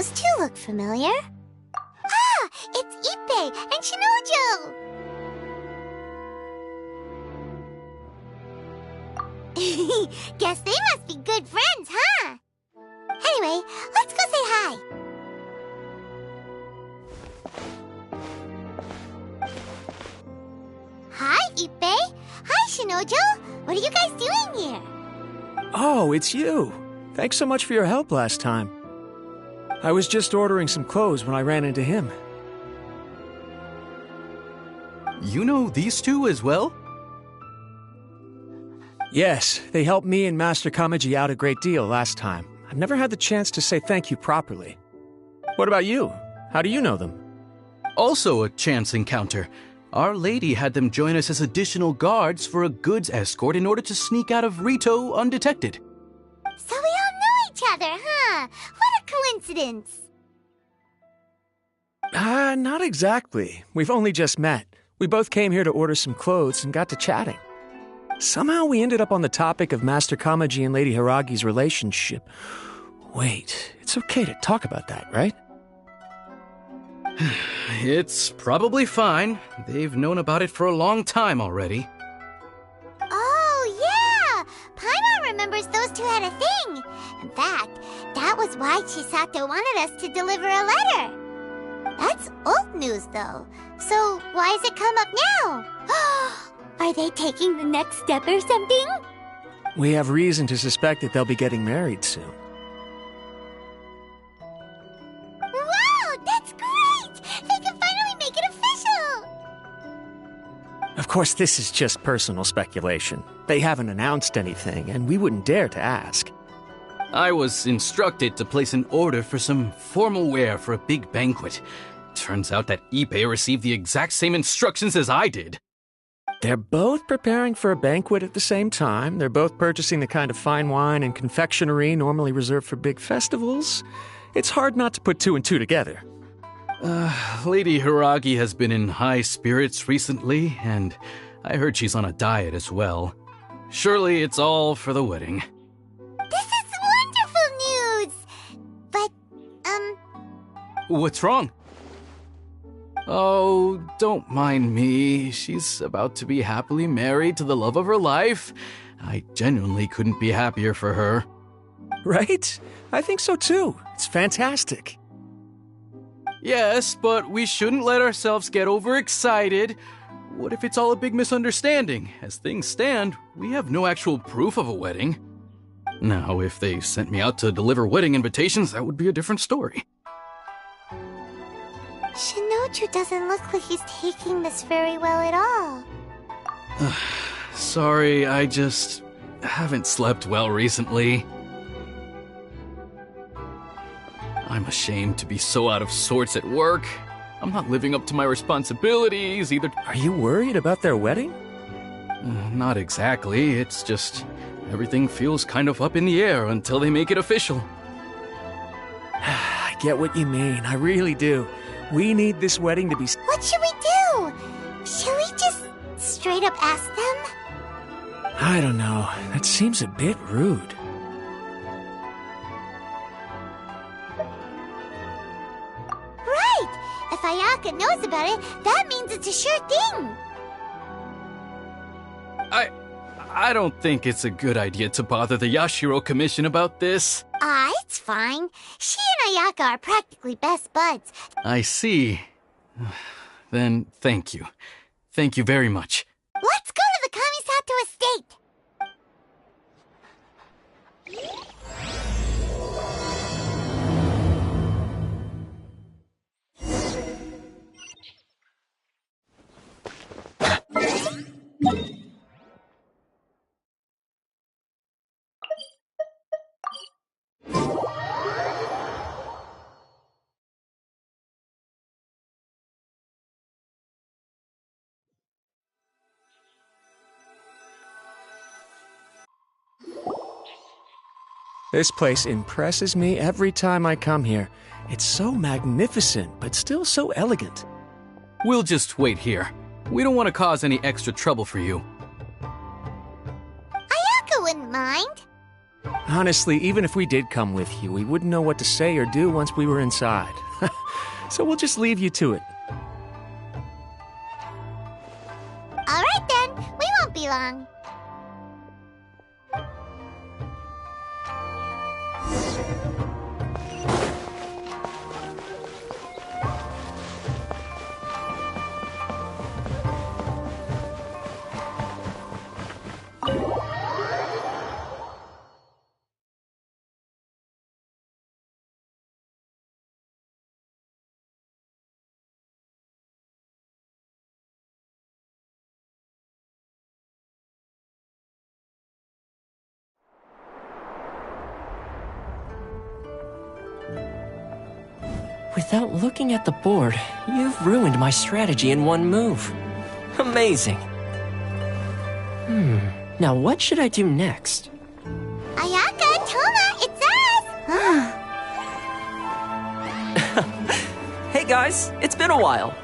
Those two look familiar. Ah! It's Ippei and Shinojo! Guess they must be good friends, huh? Anyway, let's go say hi. Hi, Ippei. Hi, Shinojo. What are you guys doing here? Oh, it's you. Thanks so much for your help last time. I was just ordering some clothes when I ran into him. You know these two as well? Yes, they helped me and Master Kamaji out a great deal last time. I've never had the chance to say thank you properly. What about you? How do you know them? Also a chance encounter. Our lady had them join us as additional guards for a goods escort in order to sneak out of Rito undetected. So we all know each other, huh? What a coincidence! Not exactly. We've only just met. We both came here to order some clothes and got to chatting. Somehow we ended up on the topic of Master Kamaji and Lady Hiragi's relationship. Wait, it's okay to talk about that, right? It's probably fine. They've known about it for a long time already. Oh, yeah! Paimon remembers those two had a thing. In fact, that was why Chisato wanted us to deliver a letter. That's old news, though. So why has it come up now? Are they taking the next step or something? We have reason to suspect that they'll be getting married soon. Wow, that's great! They can finally make it official! Of course, this is just personal speculation. They haven't announced anything, and we wouldn't dare to ask. I was instructed to place an order for some formal wear for a big banquet. Turns out that Ippei received the exact same instructions as I did. They're both preparing for a banquet at the same time. They're both purchasing the kind of fine wine and confectionery normally reserved for big festivals. It's hard not to put two and two together. Lady Hiragi has been in high spirits recently, and I heard she's on a diet as well. Surely it's all for the wedding. This is wonderful news! But, What's wrong? Oh, don't mind me. She's about to be happily married to the love of her life. I genuinely couldn't be happier for her. Right? I think so too. It's fantastic. Yes, but we shouldn't let ourselves get overexcited. What if it's all a big misunderstanding? As things stand, we have no actual proof of a wedding. Now, if they sent me out to deliver wedding invitations, that would be a different story. Shinoju doesn't look like he's taking this very well at all. Sorry, I just haven't slept well recently. I'm ashamed to be so out of sorts at work. I'm not living up to my responsibilities either. Are you worried about their wedding? Not exactly. It's just everything feels kind of up in the air until they make it official. I get what you mean. I really do. We need this wedding to be... What should we do? Should we just straight up ask them? I don't know. That seems a bit rude. Right! If Ayaka knows about it, that means it's a sure thing. I don't think it's a good idea to bother the Yashiro Commission about this. It's fine. She and Ayaka are practically best buds. I see. Then thank you. Thank you very much. Let's go to the Kamisato estate. This place impresses me every time I come here. It's so magnificent, but still so elegant. We'll just wait here. We don't want to cause any extra trouble for you. Ayaka wouldn't mind. Honestly, even if we did come with you, we wouldn't know what to say or do once we were inside. So we'll just leave you to it. All right then, we won't be long. Without looking at the board, you've ruined my strategy in one move. Amazing. Now what should I do next? Ayaka, Toma, it's us! Hey guys, it's been a while.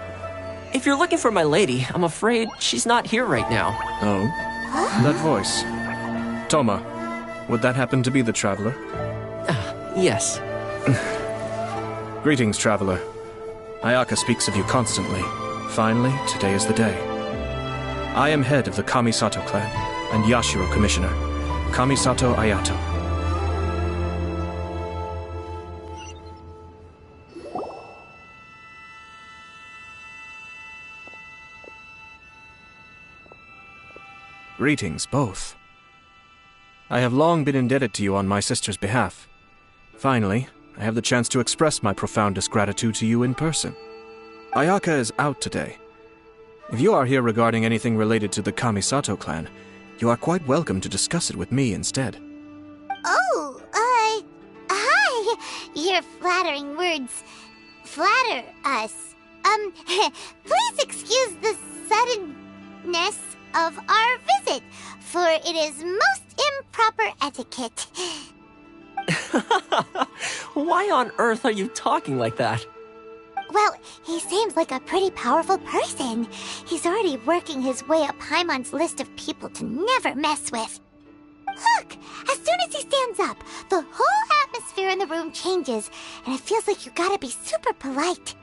If you're looking for my lady, I'm afraid she's not here right now. Oh? That voice. Toma, would that happen to be the traveler? Yes. Greetings, traveler. Ayaka speaks of you constantly. Finally, today is the day. I am head of the Kamisato clan and Yashiro commissioner, Kamisato Ayato. Greetings, both. I have long been indebted to you on my sister's behalf. Finally, I have the chance to express my profoundest gratitude to you in person. Ayaka is out today. If you are here regarding anything related to the Kamisato clan, you are quite welcome to discuss it with me instead. Oh, hi. Your flattering words flatter us. Please excuse the suddenness of our visit, for it is most improper etiquette. Why on earth are you talking like that? Well, he seems like a pretty powerful person. He's already working his way up Paimon's list of people to never mess with. Look! As soon as he stands up, the whole atmosphere in the room changes, and it feels like you gotta be super polite.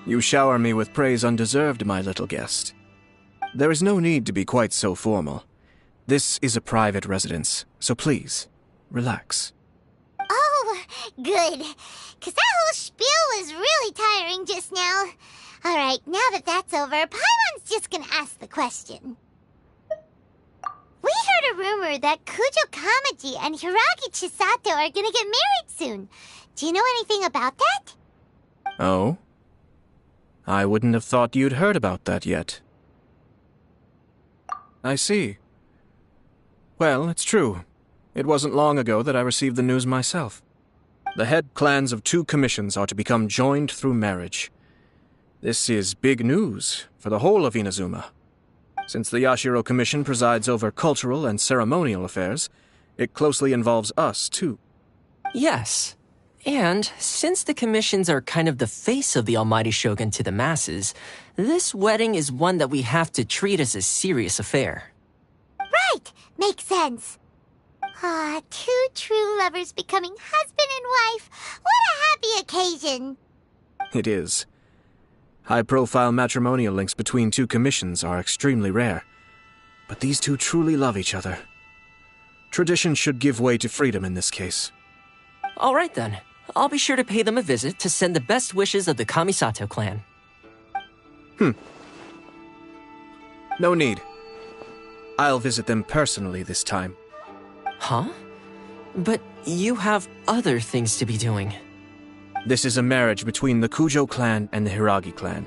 You shower me with praise undeserved, my little guest. There is no need to be quite so formal. This is a private residence, so please, relax. Oh, good. 'Cause that whole spiel was really tiring just now. Alright, now that that's over, Paimon's just gonna ask the question. We heard a rumor that Kujo Kamaji and Hiragi Chisato are gonna get married soon. Do you know anything about that? Oh? I wouldn't have thought you'd heard about that yet. I see. Well, it's true. It wasn't long ago that I received the news myself. The head clans of 2 commissions are to become joined through marriage. This is big news for the whole of Inazuma. Since the Yashiro Commission presides over cultural and ceremonial affairs, it closely involves us, too. Yes. And since the commissions are kind of the face of the Almighty Shogun to the masses, this wedding is one that we have to treat as a serious affair. Right! Makes sense. Ah, 2 true lovers becoming husband and wife. What a happy occasion! It is. High-profile matrimonial links between 2 commissions are extremely rare. But these 2 truly love each other. Tradition should give way to freedom in this case. All right then. I'll be sure to pay them a visit to send the best wishes of the Kamisato clan. No need. I'll visit them personally this time. Huh? But you have other things to be doing. This is a marriage between the Kujo clan and the Hiragi clan.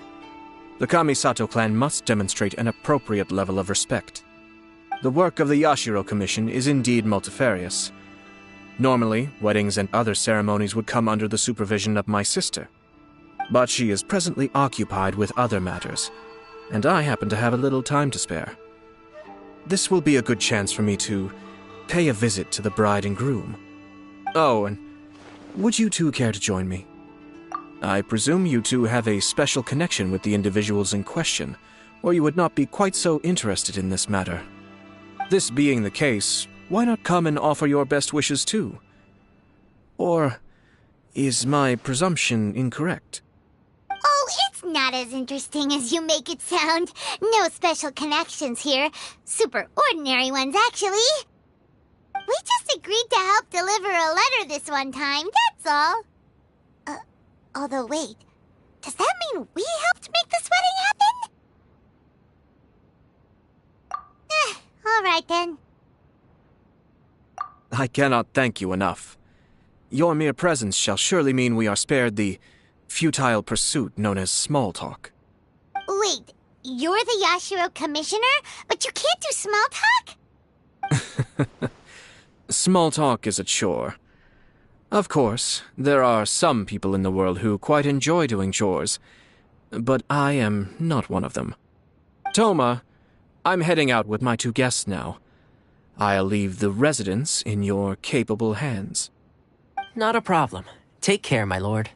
The Kamisato clan must demonstrate an appropriate level of respect. The work of the Yashiro Commission is indeed multifarious. Normally, weddings and other ceremonies would come under the supervision of my sister. But she is presently occupied with other matters, and I happen to have a little time to spare. This will be a good chance for me to pay a visit to the bride and groom. Oh, and would you 2 care to join me? I presume you 2 have a special connection with the individuals in question, or you would not be quite so interested in this matter. This being the case, why not come and offer your best wishes too? Or is my presumption incorrect? Oh, it's not as interesting as you make it sound. No special connections here. Super ordinary ones, actually. We just agreed to help deliver a letter this one time, that's all. Although wait, does that mean we helped make this wedding happen? All right then. I cannot thank you enough. Your mere presence shall surely mean we are spared the futile pursuit known as small talk. Wait, you're the Yashiro commissioner, but you can't do small talk? Small talk is a chore. Of course, there are some people in the world who quite enjoy doing chores, but I am not one of them. Toma, I'm heading out with my 2 guests now. I'll leave the residence in your capable hands. Not a problem. Take care, my lord.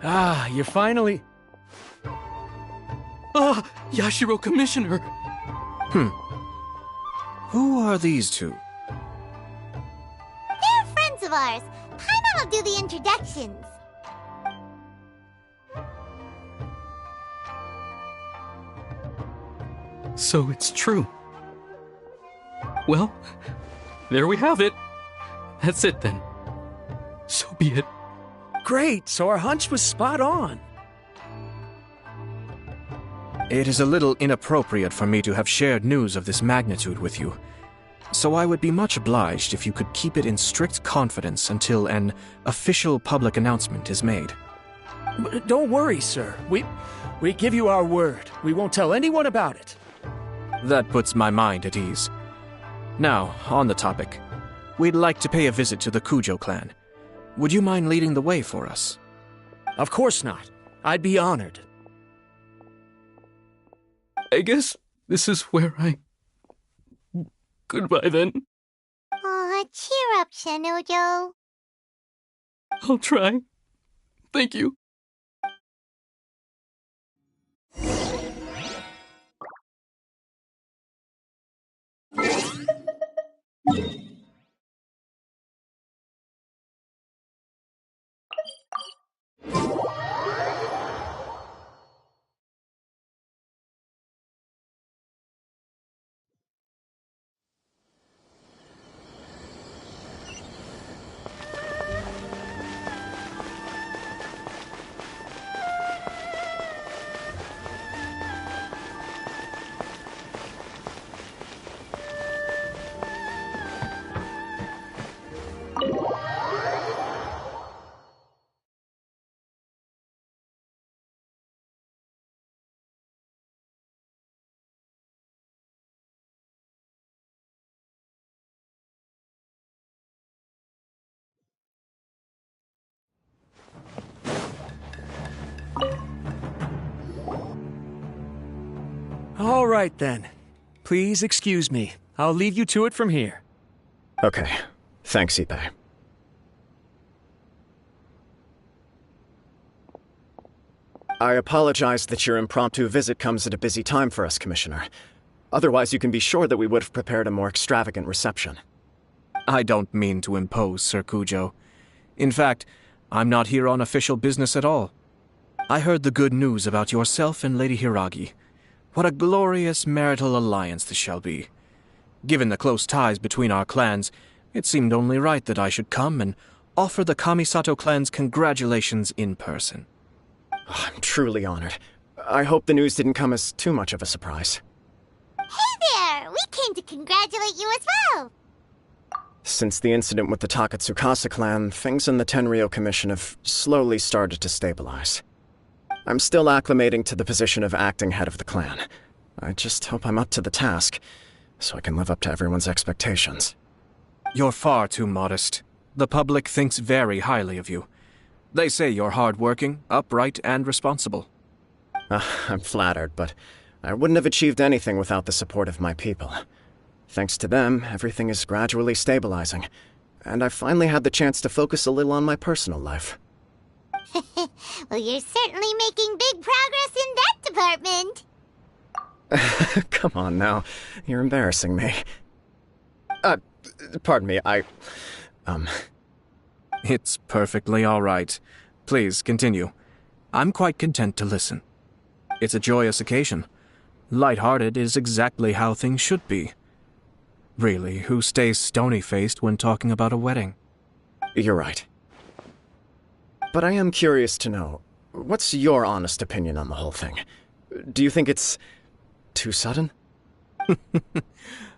Ah, you're finally... Ah, Yashiro Commissioner! Who are these 2? They're friends of ours. Paimon will do the introductions. So it's true. Well, there we have it. That's it then. So be it. Great, so our hunch was spot on. It is a little inappropriate for me to have shared news of this magnitude with you, so I would be much obliged if you could keep it in strict confidence until an official public announcement is made. Don't worry, sir. We give you our word. We won't tell anyone about it. That puts my mind at ease. Now, on the topic, we'd like to pay a visit to the Kujo clan. Would you mind leading the way for us? Of course not. I'd be honored. I guess this is where I... Goodbye then. Aw, cheer up, Shinojo. I'll try. Thank you. All right, then. Please excuse me. I'll leave you to it from here. Okay. Thanks, Ippei. I apologize that your impromptu visit comes at a busy time for us, Commissioner. Otherwise, you can be sure that we would have prepared a more extravagant reception. I don't mean to impose, Sir Kujo. In fact, I'm not here on official business at all. I heard the good news about yourself and Lady Hiragi. What a glorious marital alliance this shall be. Given the close ties between our clans, it seemed only right that I should come and offer the Kamisato clan's congratulations in person. I'm truly honored. I hope the news didn't come as too much of a surprise. Hey, there! We came to congratulate you as well! Since the incident with the Takatsukasa clan, things in the Tenryou Commission have slowly started to stabilize. I'm still acclimating to the position of acting head of the clan. I just hope I'm up to the task, so I can live up to everyone's expectations. You're far too modest. The public thinks very highly of you. They say you're hardworking, upright, and responsible. I'm flattered, but I wouldn't have achieved anything without the support of my people. Thanks to them, everything is gradually stabilizing, and I finally had the chance to focus a little on my personal life. Well, you're certainly making big progress in that department. Come on now, you're embarrassing me. Pardon me, It's perfectly all right. Please, continue. I'm quite content to listen. It's a joyous occasion. Light-hearted is exactly how things should be. Really, who stays stony-faced when talking about a wedding? You're right. But I am curious to know, what's your honest opinion on the whole thing? Do you think it's too sudden?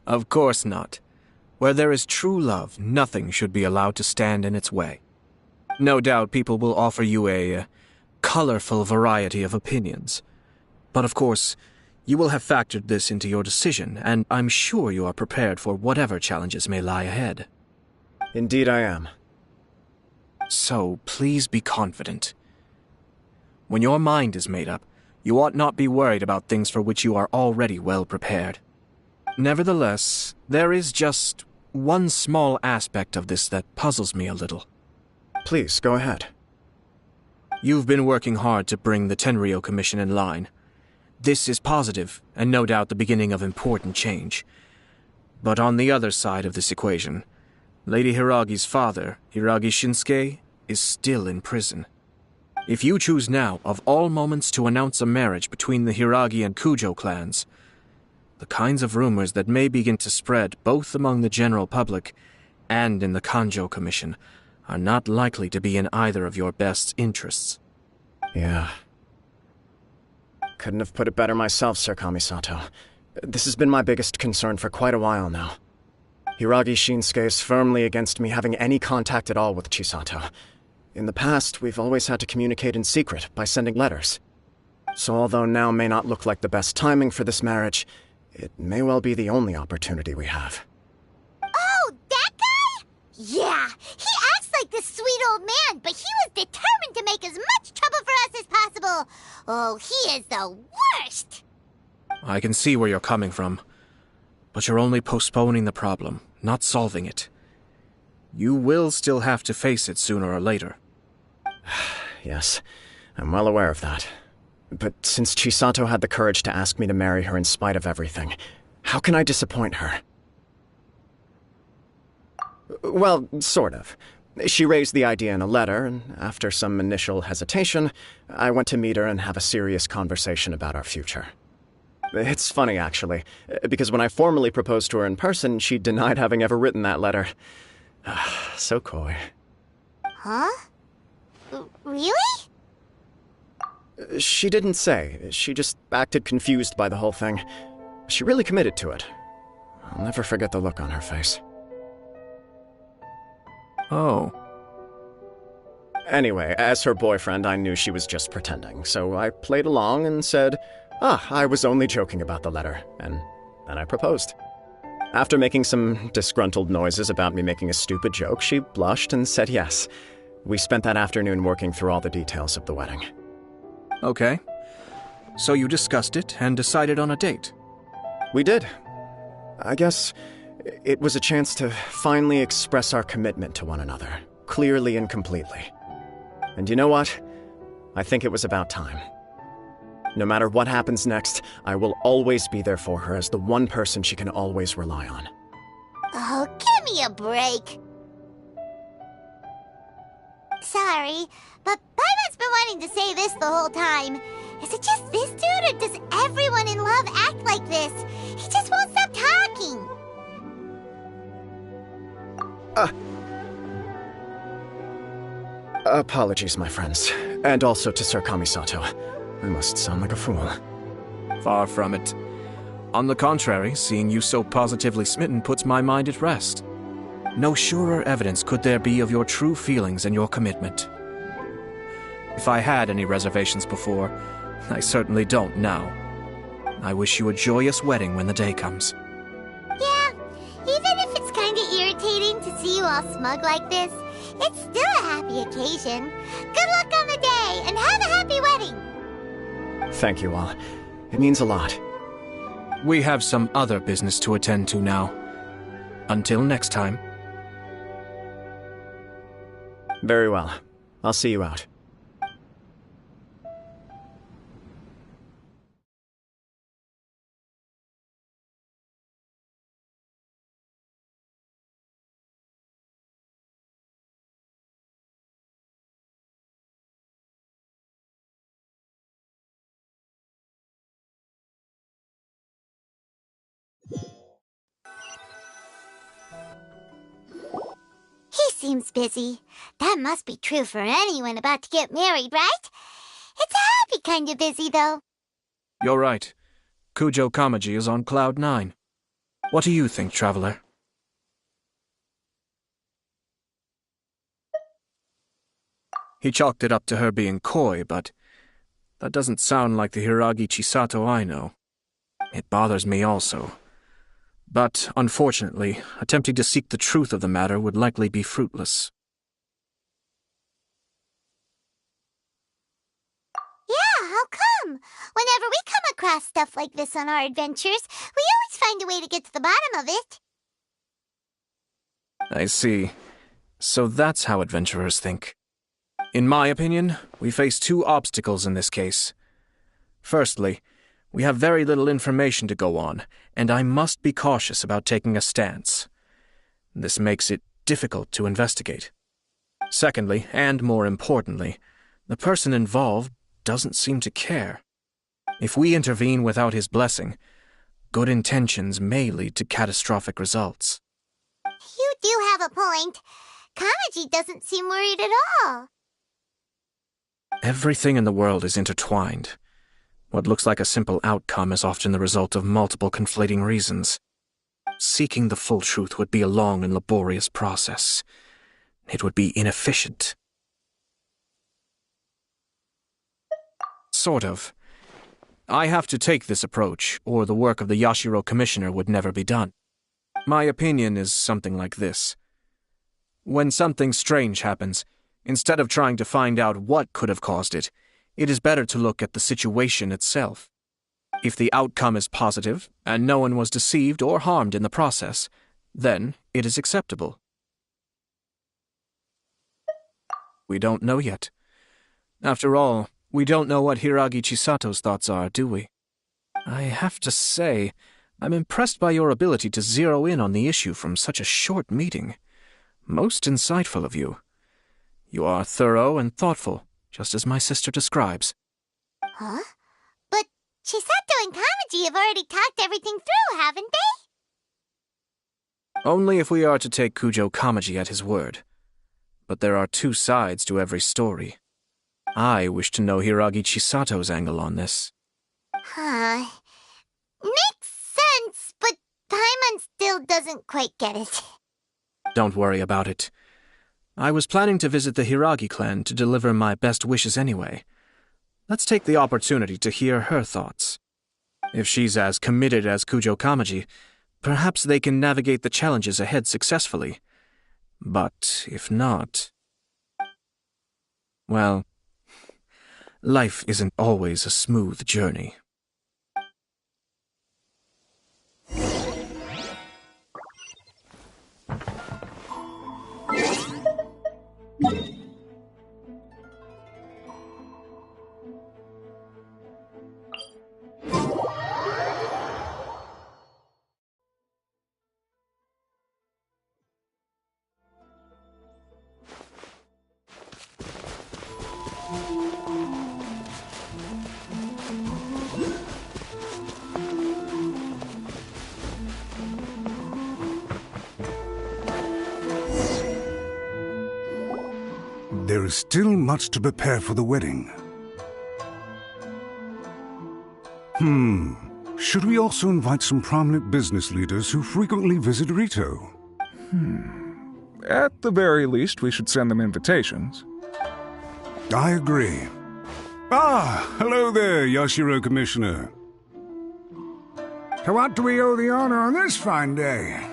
Of course not. Where there is true love, nothing should be allowed to stand in its way. No doubt people will offer you a colorful variety of opinions. But of course, you will have factored this into your decision, and I'm sure you are prepared for whatever challenges may lie ahead. Indeed I am. So, please be confident. When your mind is made up, you ought not be worried about things for which you are already well prepared. Nevertheless, there is just one small aspect of this that puzzles me a little. Please, go ahead. You've been working hard to bring the Tenryou Commission in line. This is positive, and no doubt the beginning of important change. But on the other side of this equation, Lady Hiragi's father, Hiragi Shinsuke, is still in prison. If you choose now, of all moments, to announce a marriage between the Hiragi and Kujo clans, the kinds of rumors that may begin to spread both among the general public and in the Kanjo Commission are not likely to be in either of your best interests. Yeah. Couldn't have put it better myself, Sir Kamisato. This has been my biggest concern for quite a while now. Hiragi Shinsuke is firmly against me having any contact at all with Chisato. In the past, we've always had to communicate in secret by sending letters. So although now may not look like the best timing for this marriage, it may well be the only opportunity we have. Oh, that guy? Yeah, he acts like this sweet old man, but he was determined to make as much trouble for us as possible. Oh, he is the worst! I can see where you're coming from, but you're only postponing the problem, not solving it. You will still have to face it sooner or later. Yes, I'm well aware of that. But since Chisato had the courage to ask me to marry her in spite of everything, how can I disappoint her? Well, sort of. She raised the idea in a letter, and after some initial hesitation, I went to meet her and have a serious conversation about our future. It's funny, actually, because when I formally proposed to her in person, she denied having ever written that letter. So coy. Huh? Really? She didn't say. She just acted confused by the whole thing. She really committed to it. I'll never forget the look on her face. Oh. Anyway, as her boyfriend, I knew she was just pretending, so I played along and said, I was only joking about the letter, and then I proposed. After making some disgruntled noises about me making a stupid joke, she blushed and said yes. We spent that afternoon working through all the details of the wedding. Okay. So you discussed it and decided on a date? We did. I guess it was a chance to finally express our commitment to one another, clearly and completely. And you know what? I think it was about time. No matter what happens next, I will always be there for her as the one person she can always rely on. Oh, give me a break. Sorry, but Paimon's been wanting to say this the whole time. Is it just this dude, or does everyone in love act like this? He just won't stop talking. Apologies, my friends. And also to Sir Kamisato. I must sound like a fool. Far from it. On the contrary, seeing you so positively smitten puts my mind at rest. No surer evidence could there be of your true feelings and your commitment. If I had any reservations before, I certainly don't now. I wish you a joyous wedding when the day comes. Yeah, even if it's kind of irritating to see you all smug like this, it's still a happy occasion. Good luck on the day, and have a happy wedding! Thank you all. It means a lot. We have some other business to attend to now. Until next time. Very well. I'll see you out. He seems busy. That must be true for anyone about to get married, right? It's a happy kind of busy, though. You're right. Kujo Kamaji is on cloud 9. What do you think, Traveler? He chalked it up to her being coy, but that doesn't sound like the Hiragi Chisato I know. It bothers me also. But, unfortunately, attempting to seek the truth of the matter would likely be fruitless. Yeah, how come? Whenever we come across stuff like this on our adventures, we always find a way to get to the bottom of it. I see. So that's how adventurers think. In my opinion, we face two obstacles in this case. Firstly, we have very little information to go on, and I must be cautious about taking a stance. This makes it difficult to investigate. Secondly, and more importantly, the person involved doesn't seem to care. If we intervene without his blessing, good intentions may lead to catastrophic results. You do have a point. Kamaji doesn't seem worried at all. Everything in the world is intertwined. What looks like a simple outcome is often the result of multiple conflating reasons. Seeking the full truth would be a long and laborious process. It would be inefficient. Sort of. I have to take this approach, or the work of the Yashiro Commissioner would never be done. My opinion is something like this. When something strange happens, instead of trying to find out what could have caused it, it is better to look at the situation itself. If the outcome is positive, and no one was deceived or harmed in the process, then it is acceptable. We don't know yet. After all, we don't know what Hiragi Chisato's thoughts are, do we? I have to say, I'm impressed by your ability to zero in on the issue from such a short meeting. Most insightful of you. You are thorough and thoughtful, just as my sister describes. Huh? But Chisato and Kamaji have already talked everything through, haven't they? Only if we are to take Kujo Kamaji at his word. But there are two sides to every story. I wish to know Hiragi Chisato's angle on this. Huh. Makes sense, but Paimon still doesn't quite get it. Don't worry about it. I was planning to visit the Hiragi clan to deliver my best wishes anyway. Let's take the opportunity to hear her thoughts. If she's as committed as Kujo Kamaji, perhaps they can navigate the challenges ahead successfully. But if not... well, life isn't always a smooth journey. There is still much to prepare for the wedding. Should we also invite some prominent business leaders who frequently visit Rito? At the very least, we should send them invitations. I agree. Ah, hello there, Yashiro Commissioner. To what do we owe the honor on this fine day?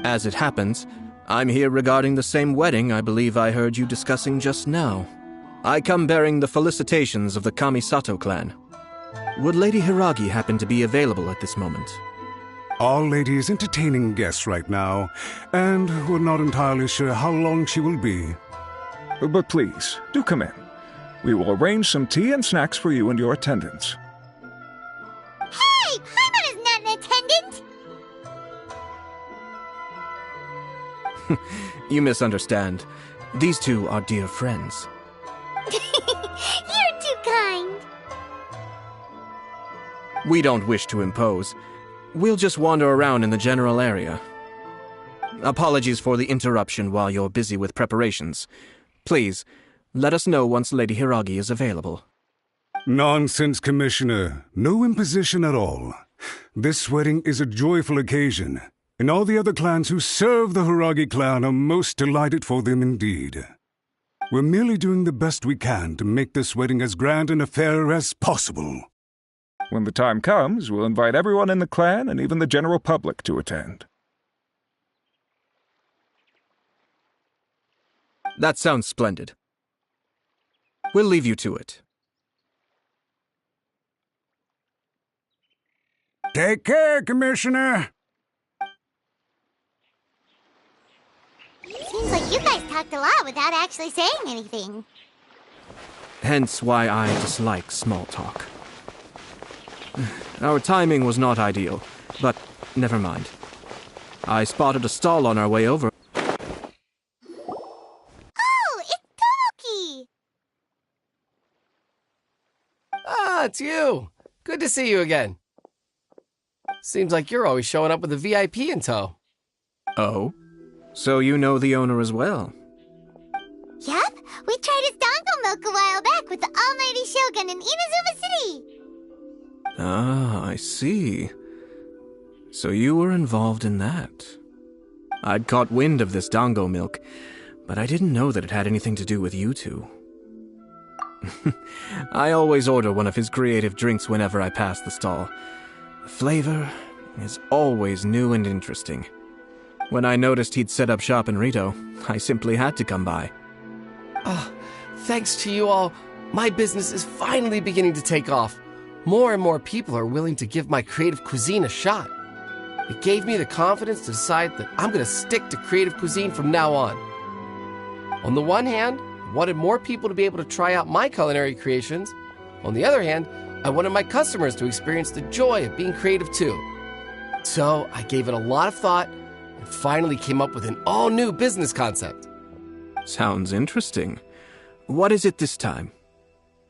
As it happens, I'm here regarding the same wedding I believe I heard you discussing just now. I come bearing the felicitations of the Kamisato clan. Would Lady Hiragi happen to be available at this moment? Our lady is entertaining guests right now, and we're not entirely sure how long she will be. But please, do come in. We will arrange some tea and snacks for you and your attendants. Hey! Paimon is not an attendant! You misunderstand. These two are dear friends. You're too kind. We don't wish to impose. We'll just wander around in the general area. Apologies for the interruption while you're busy with preparations. Please, let us know once Lady Hiragi is available. Nonsense, Commissioner. No imposition at all. This wedding is a joyful occasion, and all the other clans who serve the Hiragi clan are most delighted for them indeed. We're merely doing the best we can to make this wedding as grand an affair as possible. When the time comes, we'll invite everyone in the clan and even the general public to attend. That sounds splendid. We'll leave you to it. Take care, Commissioner. Seems like you guys talked a lot without actually saying anything. Hence why I dislike small talk. Our timing was not ideal, but never mind. I spotted a stall on our way over. Oh, it's Tomoki! Ah, it's you. Good to see you again. Seems like you're always showing up with a VIP in tow. Oh? So you know the owner as well? Yup, we tried his dango milk a while back with the almighty Shogun in Inazuma City. Ah, I see. So you were involved in that. I'd caught wind of this dango milk, but I didn't know that it had anything to do with you two. I always order one of his creative drinks whenever I pass the stall. The flavor is always new and interesting. When I noticed he'd set up shop in Rito, I simply had to come by. Ah, thanks to you all, my business is finally beginning to take off. More and more people are willing to give my creative cuisine a shot. It gave me the confidence to decide that I'm going to stick to creative cuisine from now on. On the one hand, I wanted more people to be able to try out my culinary creations. On the other hand, I wanted my customers to experience the joy of being creative too. So I gave it a lot of thought and finally came up with an all-new business concept. Sounds interesting. What is it this time?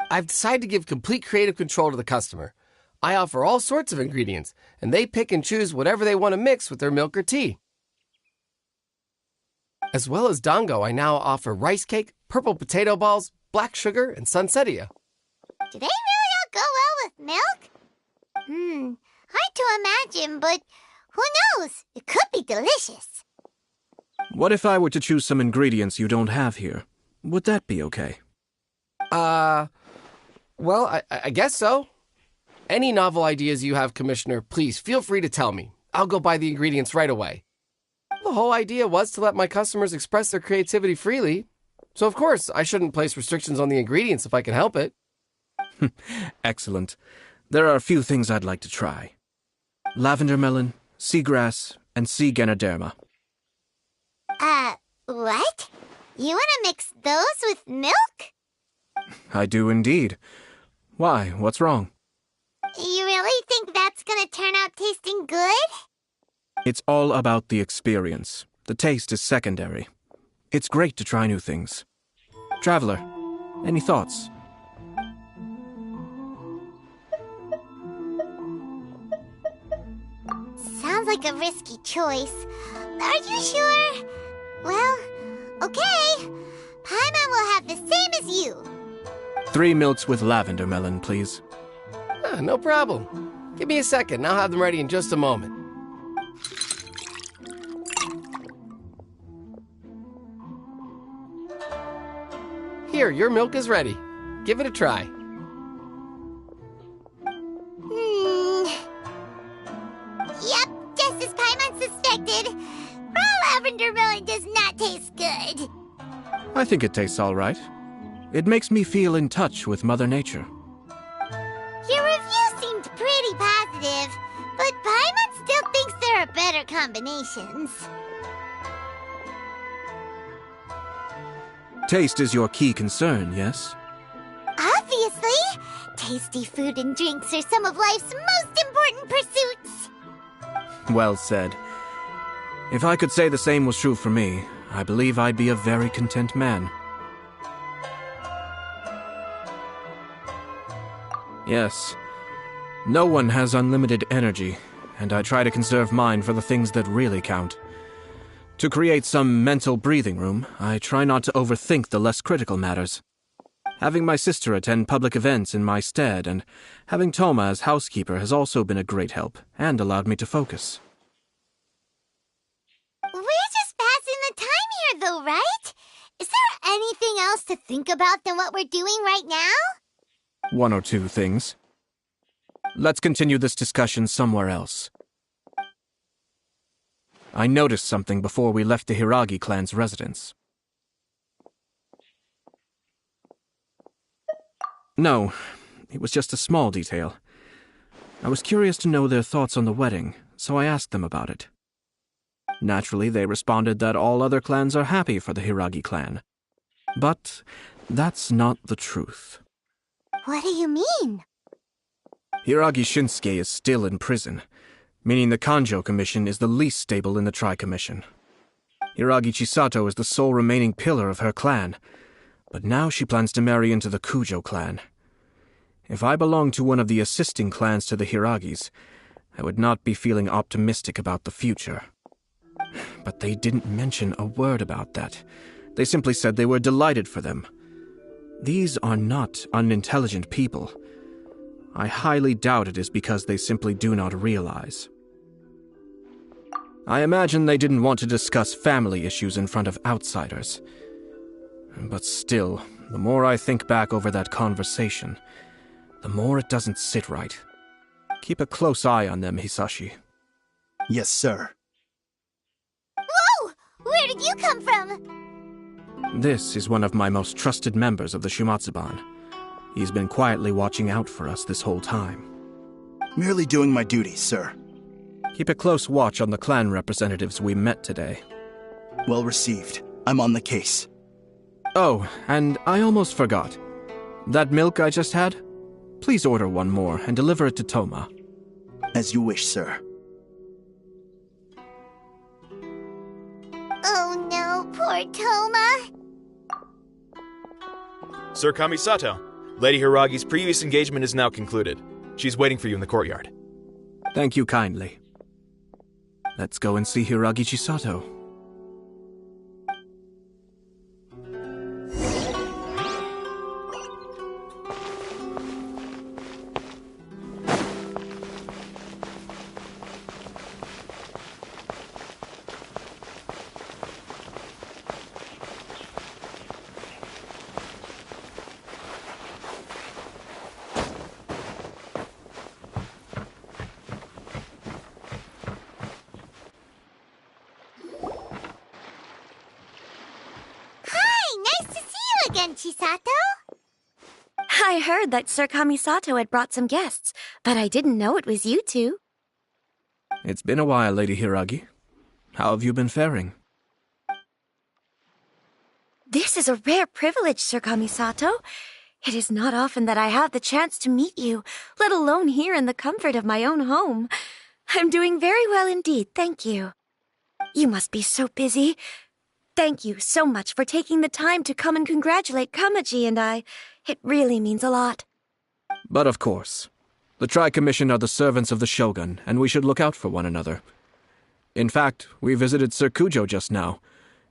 I've decided to give complete creative control to the customer. I offer all sorts of ingredients, and they pick and choose whatever they want to mix with their milk or tea. As well as dango, I now offer rice cake, purple potato balls, black sugar, and sunsettia. Do they really all go well with milk? Hard to imagine, but who knows? It could be delicious. What if I were to choose some ingredients you don't have here? Would that be okay? Well, I guess so. Any novel ideas you have, Commissioner, please feel free to tell me. I'll go buy the ingredients right away. The whole idea was to let my customers express their creativity freely. So, of course, I shouldn't place restrictions on the ingredients if I can help it. Excellent. There are a few things I'd like to try. Lavender melon, seagrass, and sea ganoderma. What? You want to mix those with milk? I do indeed. Why? What's wrong? You really think that's gonna turn out tasting good? It's all about the experience. The taste is secondary. It's great to try new things. Traveler, any thoughts? Sounds like a risky choice. Are you sure? Well, okay. Paimon will have the same as you. 3 milks with lavender melon, please. No problem. Give me a second, and I'll have them ready in just a moment. Here, your milk is ready. Give it a try. Yep, just as Paimon suspected. Raw lavender melon does not taste good. I think it tastes all right. It makes me feel in touch with Mother Nature. Your review seemed pretty positive, but Paimon still thinks there are better combinations. Taste is your key concern, yes? Obviously! Tasty food and drinks are some of life's most important pursuits. Well said. If I could say the same was true for me, I believe I'd be a very content man. Yes. No one has unlimited energy, and I try to conserve mine for the things that really count. To create some mental breathing room, I try not to overthink the less critical matters. Having my sister attend public events in my stead and having Toma as housekeeper has also been a great help and allowed me to focus. We're just passing the time here, though, right? Is there anything else to think about than what we're doing right now? One or two things. Let's continue this discussion somewhere else. I noticed something before we left the Hiragi clan's residence. No, it was just a small detail. I was curious to know their thoughts on the wedding, so I asked them about it. Naturally, they responded that all other clans are happy for the Hiragi clan. But that's not the truth. What do you mean? Hiragi Shinsuke is still in prison, meaning the Kanjo Commission is the least stable in the Tri-Commission. Hiragi Chisato is the sole remaining pillar of her clan, but now she plans to marry into the Kujo clan. If I belonged to one of the assisting clans to the Hiragis, I would not be feeling optimistic about the future. But they didn't mention a word about that. They simply said they were delighted for them. These are not unintelligent people. I highly doubt it is because they simply do not realize. I imagine they didn't want to discuss family issues in front of outsiders. But still, the more I think back over that conversation, the more it doesn't sit right. Keep a close eye on them, Hisashi. Yes, sir. Whoa! Where did you come from? This is one of my most trusted members of the Shumatsuban. He's been quietly watching out for us this whole time. Merely doing my duty, sir. Keep a close watch on the clan representatives we met today. Well received. I'm on the case. Oh, and I almost forgot. That milk I just had? Please order one more and deliver it to Toma. As you wish, sir. Oh no, poor Toma. Sir Kamisato, Lady Hiragi's previous engagement is now concluded. She's waiting for you in the courtyard. Thank you kindly. Let's go and see Hiragi Chisato. Chisato? I heard that Sir Kamisato had brought some guests, but I didn't know it was you two. It's been a while, Lady Hiragi. How have you been faring? This is a rare privilege, Sir Kamisato. It is not often that I have the chance to meet you, let alone here in the comfort of my own home. I'm doing very well indeed, thank you. You must be so busy. Thank you so much for taking the time to come and congratulate Kamaji and I. It really means a lot. But of course. The Tri-Commission are the servants of the Shogun, and we should look out for one another. In fact, we visited Sir Kujo just now.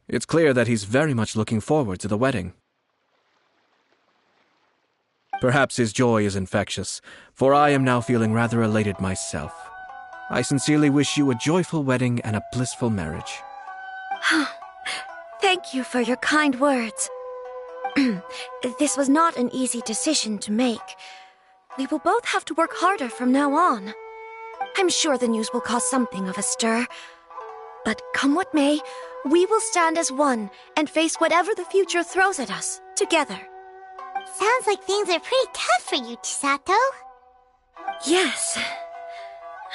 It's clear that he's very much looking forward to the wedding. Perhaps his joy is infectious, for I am now feeling rather elated myself. I sincerely wish you a joyful wedding and a blissful marriage. Thank you for your kind words. This was not an easy decision to make. We will both have to work harder from now on. I'm sure the news will cause something of a stir. But come what may, we will stand as one and face whatever the future throws at us, together. Sounds like things are pretty tough for you, Chisato. Yes.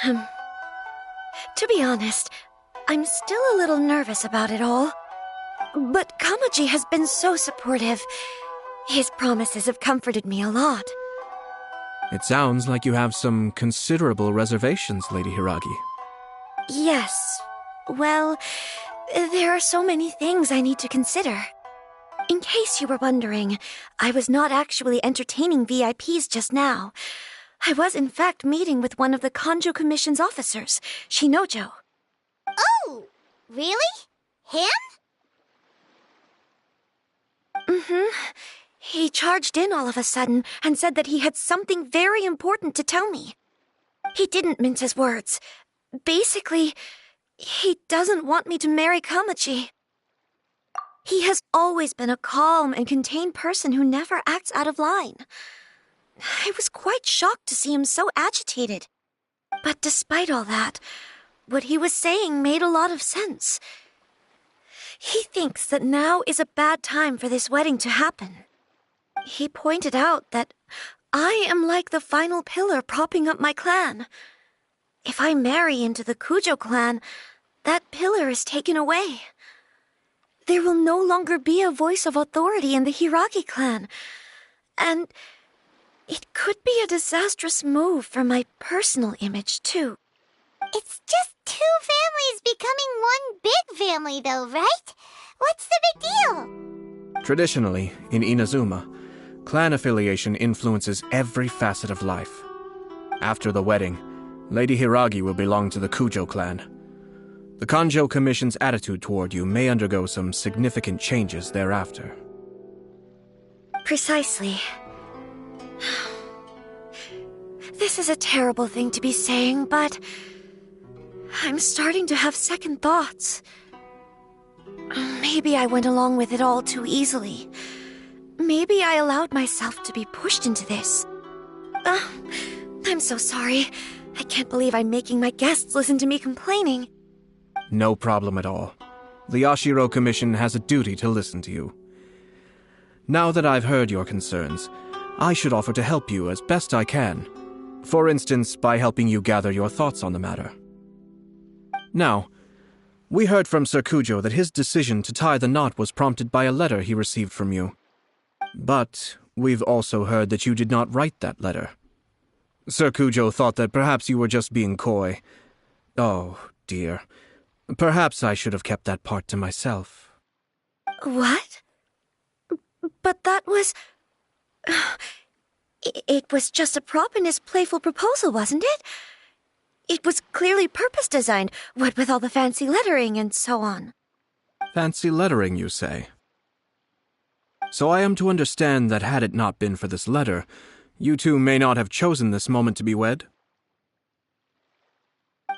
To be honest, I'm still a little nervous about it all. But Kamaji has been so supportive. His promises have comforted me a lot. It sounds like you have some considerable reservations, Lady Hiragi. Yes. Well, there are so many things I need to consider. In case you were wondering, I was not actually entertaining VIPs just now. I was in fact meeting with one of the Kanjo Commission's officers, Shinojo. Oh, really? Him? He charged in all of a sudden and said that he had something very important to tell me. He didn't mince his words. Basically, he doesn't want me to marry Kamaji. He has always been a calm and contained person who never acts out of line. I was quite shocked to see him so agitated. But despite all that, what he was saying made a lot of sense. He thinks that now is a bad time for this wedding to happen. He pointed out that I am like the final pillar propping up my clan. If I marry into the Kujo clan, that pillar is taken away. There will no longer be a voice of authority in the Hiragi clan. And it could be a disastrous move for my personal image, too. It's just two families becoming one big family, though, right? What's the big deal? Traditionally, in Inazuma, clan affiliation influences every facet of life. After the wedding, Lady Hiragi will belong to the Kujo clan. The Kanjo Commission's attitude toward you may undergo some significant changes thereafter. Precisely. This is a terrible thing to be saying, but I'm starting to have second thoughts. Maybe I went along with it all too easily. Maybe I allowed myself to be pushed into this. I'm so sorry. I can't believe I'm making my guests listen to me complaining. No problem at all. The Yashiro Commission has a duty to listen to you. Now that I've heard your concerns, I should offer to help you as best I can. For instance, by helping you gather your thoughts on the matter. Now, we heard from Sir Kujo that his decision to tie the knot was prompted by a letter he received from you. But we've also heard that you did not write that letter. Sir Kujo thought that perhaps you were just being coy. Oh, dear. Perhaps I should have kept that part to myself. What? But that was... It was just a prop in his playful proposal, wasn't it? It was clearly purpose-designed, what with all the fancy lettering and so on. Fancy lettering, you say? So I am to understand that had it not been for this letter, you two may not have chosen this moment to be wed?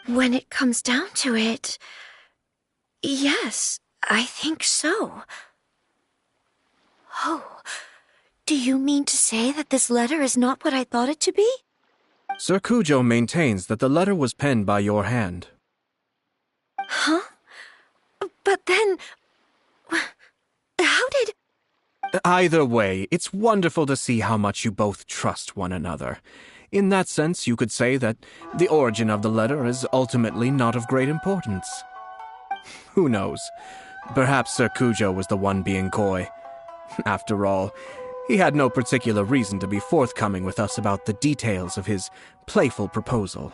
When it comes down to it... yes, I think so. Oh, do you mean to say that this letter is not what I thought it to be? Sir Kujo maintains that the letter was penned by your hand. Huh? But then... how did... Either way, it's wonderful to see how much you both trust one another. In that sense, you could say that the origin of the letter is ultimately not of great importance. Who knows? Perhaps Sir Kujo was the one being coy. After all, he had no particular reason to be forthcoming with us about the details of his playful proposal.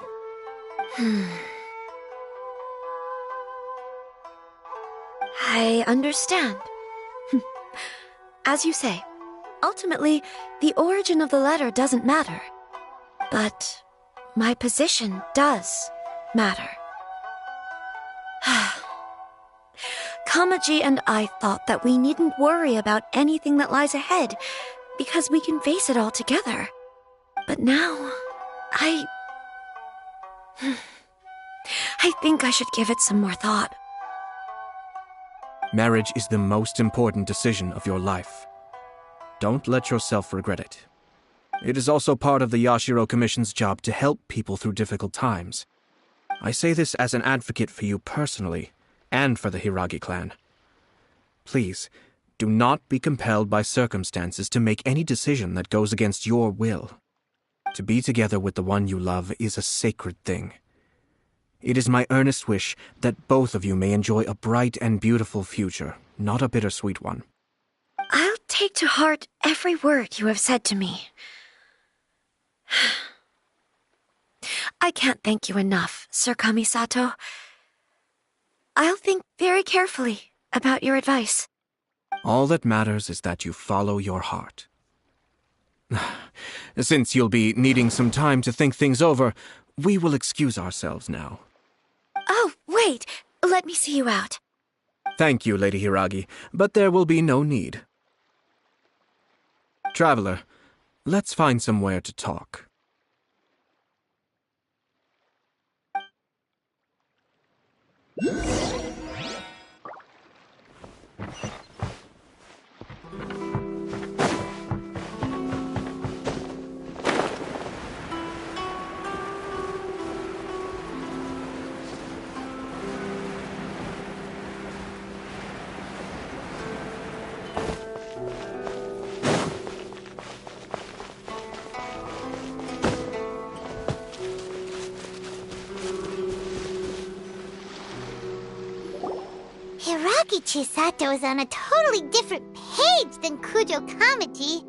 I understand. As you say, ultimately, the origin of the letter doesn't matter. But my position does matter. Kamaji and I thought that we needn't worry about anything that lies ahead because we can face it all together. But now, I think I should give it some more thought. Marriage is the most important decision of your life. Don't let yourself regret it. It is also part of the Yashiro Commission's job to help people through difficult times. I say this as an advocate for you personally, and for the Hiragi clan. Please, do not be compelled by circumstances to make any decision that goes against your will. To be together with the one you love is a sacred thing. It is my earnest wish that both of you may enjoy a bright and beautiful future, not a bittersweet one. I'll take to heart every word you have said to me. I can't thank you enough, Sir Kamisato. I'll think very carefully about your advice. All that matters is that you follow your heart. Since you'll be needing some time to think things over, we will excuse ourselves now. Oh, wait! Let me see you out. Thank you, Lady Hiragi, but there will be no need. Traveler, let's find somewhere to talk. Hiragi Chisato is on a totally different page than Kujo Kamaji.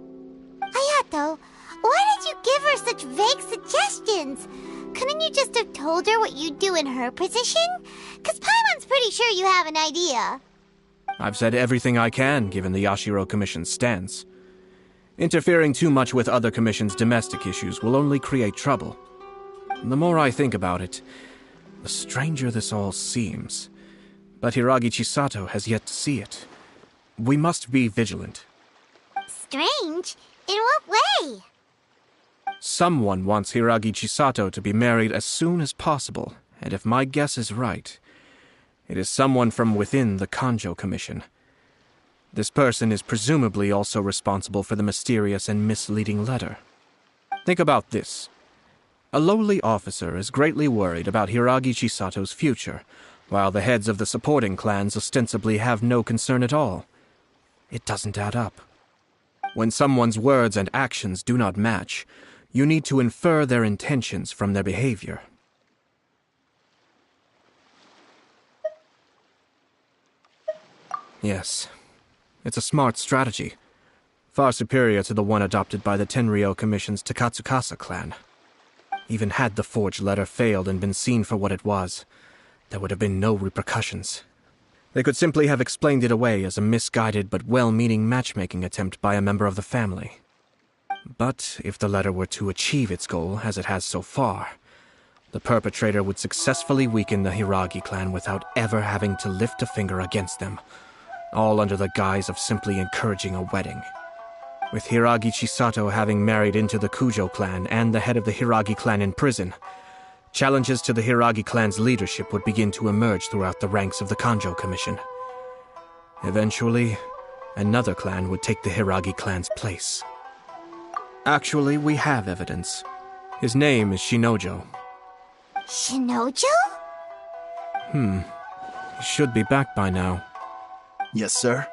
Hayato, why did you give her such vague suggestions? Couldn't you just have told her what you'd do in her position? 'Cause Paimon's pretty sure you have an idea. I've said everything I can, given the Yashiro Commission's stance. Interfering too much with other commissions' domestic issues will only create trouble. The more I think about it, the stranger this all seems. But Hiragi Chisato has yet to see it. We must be vigilant. Strange? In what way? Someone wants Hiragi Chisato to be married as soon as possible, and if my guess is right, it is someone from within the Kanjo Commission. This person is presumably also responsible for the mysterious and misleading letter. Think about this. A lowly officer is greatly worried about Hiragi Chisato's future, while the heads of the supporting clans ostensibly have no concern at all. It doesn't add up. When someone's words and actions do not match, you need to infer their intentions from their behavior. Yes, it's a smart strategy, far superior to the one adopted by the Tenryou Commission's Takatsukasa clan. Even had the forged letter failed and been seen for what it was, there would have been no repercussions. They could simply have explained it away as a misguided but well-meaning matchmaking attempt by a member of the family. But if the letter were to achieve its goal, as it has so far, the perpetrator would successfully weaken the Hiragi clan without ever having to lift a finger against them, all under the guise of simply encouraging a wedding. With Hiragi Chisato having married into the Kujo clan and the head of the Hiragi clan in prison, challenges to the Hiragi clan's leadership would begin to emerge throughout the ranks of the Kanjo Commission. Eventually, another clan would take the Hiragi clan's place. Actually, we have evidence. His name is Shinojo. Shinojo? He should be back by now. Yes, sir.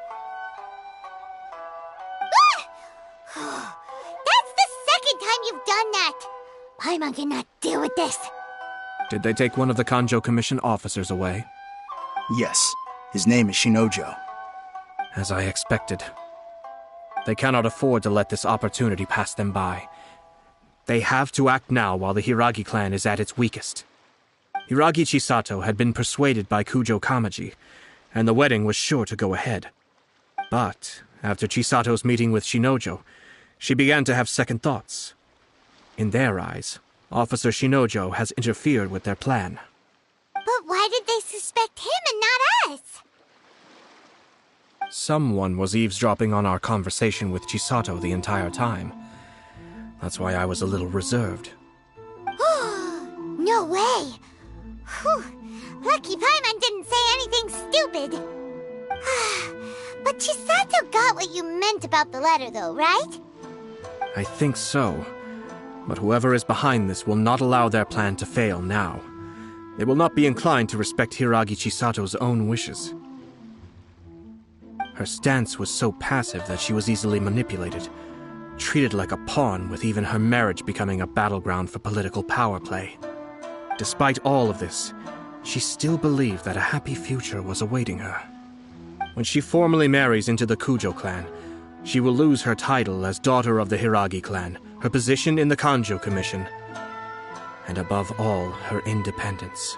That's the second time you've done that! Paimon cannot deal with this. Did they take one of the Kanjo Commission officers away? Yes. His name is Shinojo. As I expected. They cannot afford to let this opportunity pass them by. They have to act now while the Hiragi clan is at its weakest. Hiragi Chisato had been persuaded by Kujo Kamaji, and the wedding was sure to go ahead. But, after Chisato's meeting with Shinojo, she began to have second thoughts. In their eyes, Officer Shinojo has interfered with their plan. But why did they suspect him and not us? someone was eavesdropping on our conversation with Chisato the entire time. That's why I was a little reserved. No way! Whew. Lucky Paimon didn't say anything stupid. But Chisato got what you meant about the letter, though, right? I think so. But whoever is behind this will not allow their plan to fail now. They will not be inclined to respect Hiragi Chisato's own wishes. Her stance was so passive that she was easily manipulated, treated like a pawn, with even her marriage becoming a battleground for political power play. Despite all of this, she still believed that a happy future was awaiting her. When she formally marries into the Kujo clan, she will lose her title as daughter of the Hiragi clan, her position in the Kanjo Commission, and above all, her independence.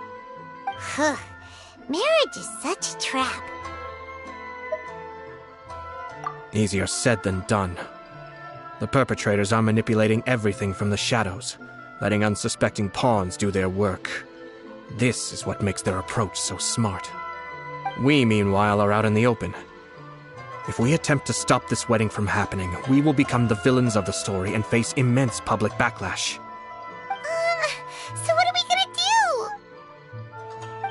Marriage is such a trap. Easier said than done. The perpetrators are manipulating everything from the shadows, letting unsuspecting pawns do their work. This is what makes their approach so smart. We, meanwhile, are out in the open. If we attempt to stop this wedding from happening, we will become the villains of the story and face immense public backlash. So what are we gonna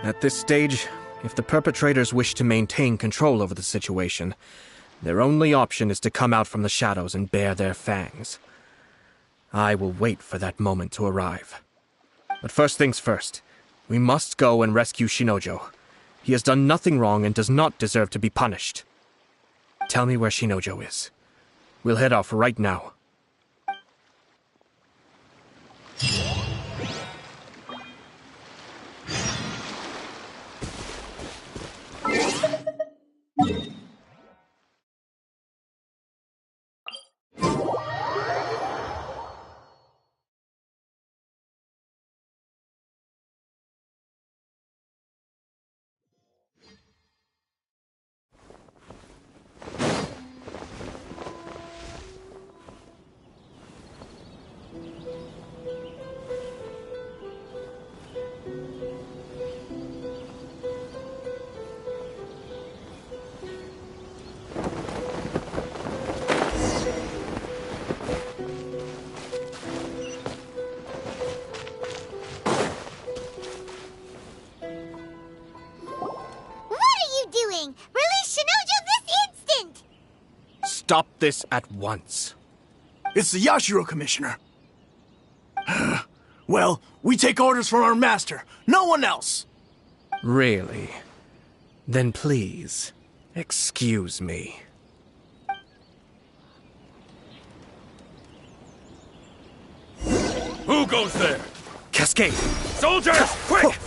do? At this stage, if the perpetrators wish to maintain control over the situation, their only option is to come out from the shadows and bare their fangs. I will wait for that moment to arrive. But first things first, we must go and rescue Shinojo. He has done nothing wrong and does not deserve to be punished. Tell me where Shinojo is. We'll head off right now. Release Shinojo this instant! Stop this at once. It's the Yashiro Commissioner. Well, we take orders from our master, no one else. Really? Then please, excuse me. Who goes there? Cascade! Soldiers, quick!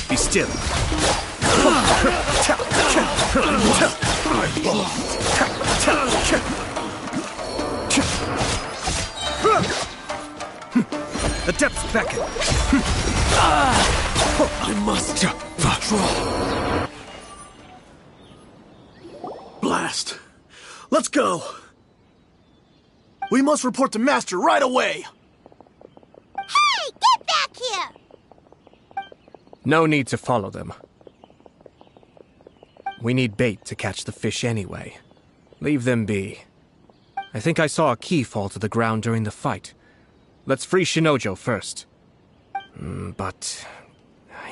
Be still. The depths beckon. I must draw. Blast. Let's go. We must report to Master right away. Hey, get back here! No need to follow them. We need bait to catch the fish anyway. Leave them be. I think I saw a key fall to the ground during the fight. Let's free Shinojo first. But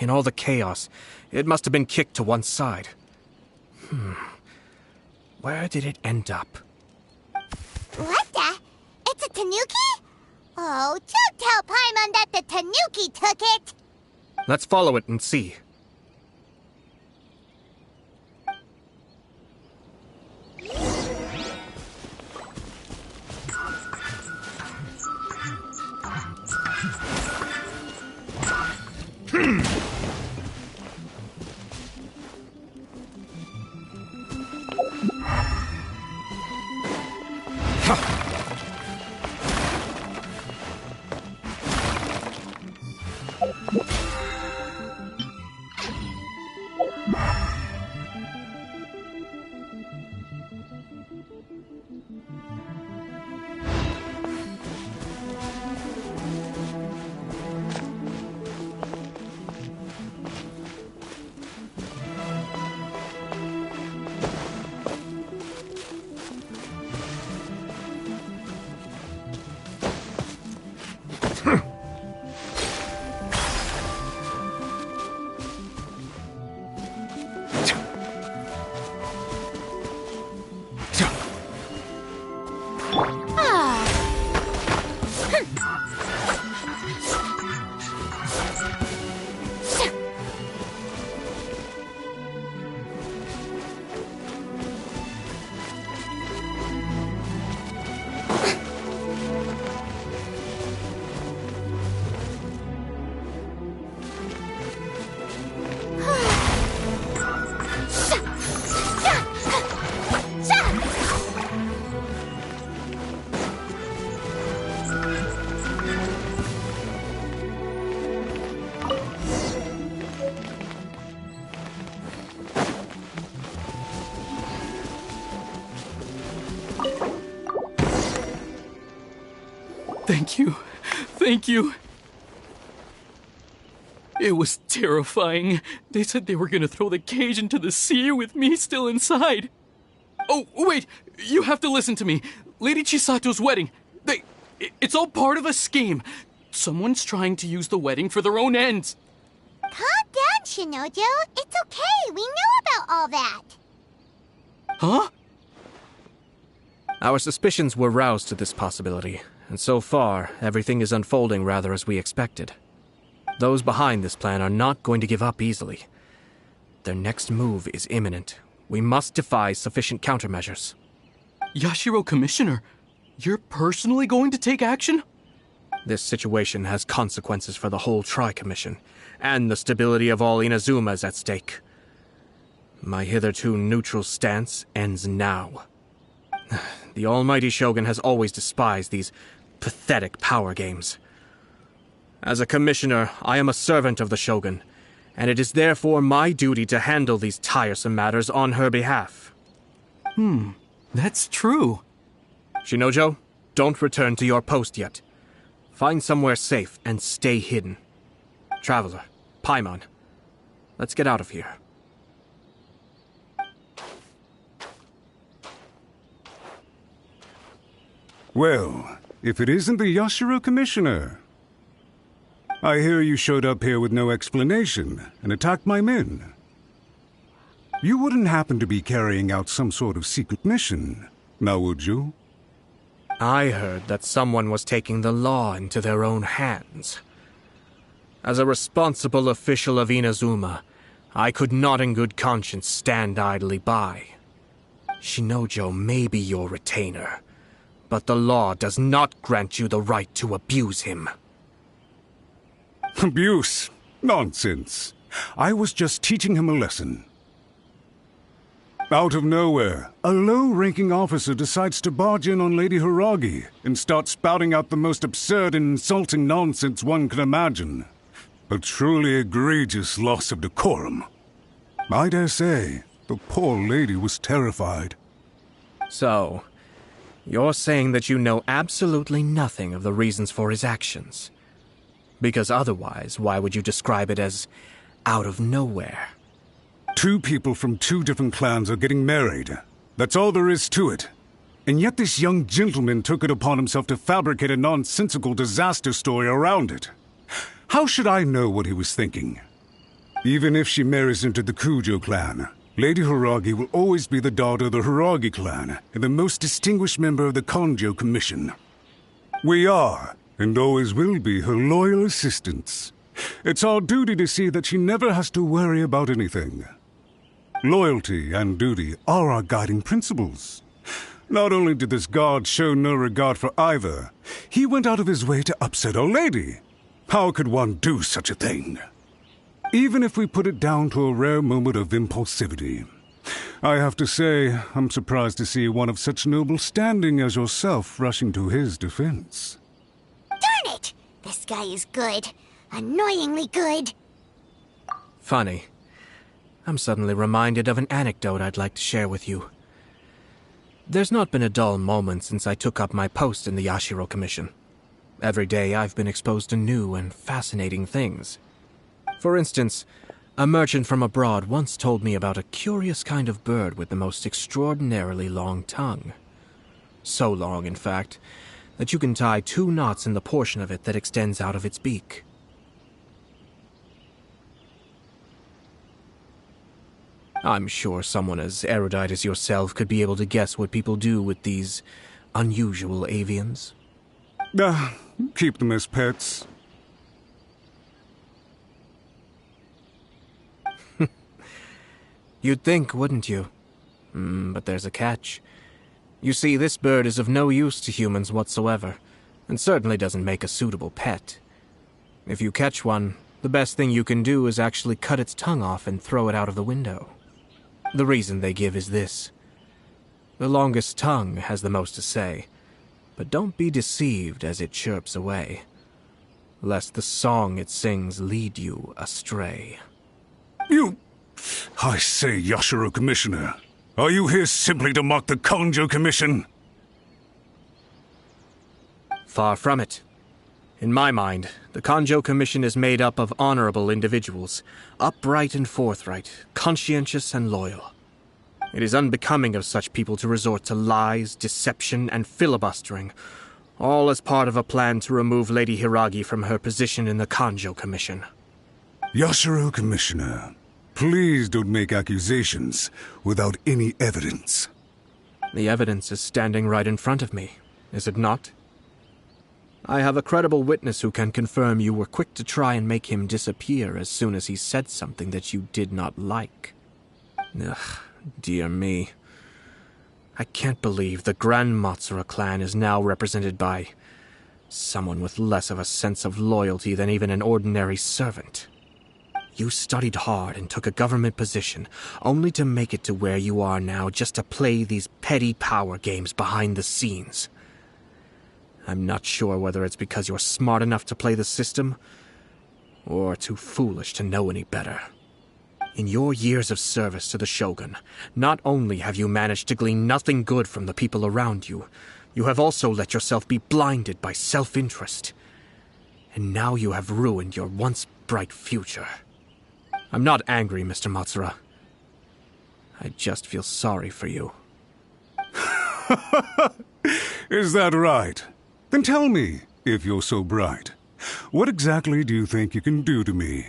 in all the chaos, it must have been kicked to one side. Where did it end up? What the? It's a tanuki? Oh, don't tell Paimon that the tanuki took it! Let's follow it and see. Thank you. Thank you. It was terrifying. They said they were gonna throw the cage into the sea with me still inside. Oh, wait! You have to listen to me. Lady Chisato's wedding. It's all part of a scheme. Someone's trying to use the wedding for their own ends. Calm down, Shinojo. It's okay. We knew about all that. Huh? Our suspicions were roused to this possibility, and so far, everything is unfolding rather as we expected. Those behind this plan are not going to give up easily. Their next move is imminent. We must devise sufficient countermeasures. Yashiro Commissioner, you're personally going to take action? This situation has consequences for the whole Tri-Commission, and the stability of all Inazuma is at stake. My hitherto neutral stance ends now. The almighty Shogun has always despised these pathetic power games. As a commissioner, I am a servant of the Shogun, and it is therefore my duty to handle these tiresome matters on her behalf. That's true. Shinojo, don't return to your post yet. Find somewhere safe and stay hidden. Traveler, Paimon, let's get out of here. Well, if it isn't the Yashiro Commissioner. I hear you showed up here with no explanation and attacked my men. You wouldn't happen to be carrying out some sort of secret mission, now would you? I heard that someone was taking the law into their own hands. As a responsible official of Inazuma, I could not in good conscience stand idly by. Shinojo may be your retainer, but the law does not grant you the right to abuse him. Abuse? Nonsense. I was just teaching him a lesson. Out of nowhere, a low-ranking officer decides to barge in on Lady Hiragi and start spouting out the most absurd and insulting nonsense one can imagine. A truly egregious loss of decorum. I dare say, the poor lady was terrified. So, you're saying that you know absolutely nothing of the reasons for his actions? Because otherwise, why would you describe it as out of nowhere? Two people from two different clans are getting married. That's all there is to it. And yet this young gentleman took it upon himself to fabricate a nonsensical disaster story around it. How should I know what he was thinking? Even if she marries into the Kujo clan, Lady Hiragi will always be the daughter of the Hiragi clan and the most distinguished member of the Konjo Commission. We are, and always will be, her loyal assistants. It's our duty to see that she never has to worry about anything. Loyalty and duty are our guiding principles. Not only did this guard show no regard for either, he went out of his way to upset our lady. How could one do such a thing? Even if we put it down to a rare moment of impulsivity. I have to say, I'm surprised to see one of such noble standing as yourself rushing to his defense. Darn it! This guy is good. Annoyingly good. Funny. I'm suddenly reminded of an anecdote I'd like to share with you. There's not been a dull moment since I took up my post in the Yashiro Commission. Every day I've been exposed to new and fascinating things. For instance, a merchant from abroad once told me about a curious kind of bird with the most extraordinarily long tongue. So long, in fact, that you can tie 2 knots in the portion of it that extends out of its beak. I'm sure someone as erudite as yourself could be able to guess what people do with these unusual avians. Keep them as pets. You'd think, wouldn't you? But there's a catch. You see, this bird is of no use to humans whatsoever, and certainly doesn't make a suitable pet. If you catch one, the best thing you can do is actually cut its tongue off and throw it out of the window. The reason they give is this. The longest tongue has the most to say, but don't be deceived as it chirps away, lest the song it sings lead you astray. I say, Yashiro Commissioner, are you here simply to mock the Konjo Commission? Far from it. In my mind, the Kanjo Commission is made up of honorable individuals, upright and forthright, conscientious and loyal. It is unbecoming of such people to resort to lies, deception, and filibustering, all as part of a plan to remove Lady Hiragi from her position in the Kanjo Commission. Yashiro Commissioner, please don't make accusations without any evidence. The evidence is standing right in front of me, is it not? I have a credible witness who can confirm you were quick to try and make him disappear as soon as he said something that you did not like. Ugh, dear me. I can't believe the Grand Matsura clan is now represented by someone with less of a sense of loyalty than even an ordinary servant. You studied hard and took a government position, only to make it to where you are now just to play these petty power games behind the scenes. I'm not sure whether it's because you're smart enough to play the system, or too foolish to know any better. In your years of service to the Shogun, not only have you managed to glean nothing good from the people around you, you have also let yourself be blinded by self-interest. And now you have ruined your once bright future. I'm not angry, Mr. Matsura. I just feel sorry for you. Is that right? Then tell me, if you're so bright, what exactly do you think you can do to me?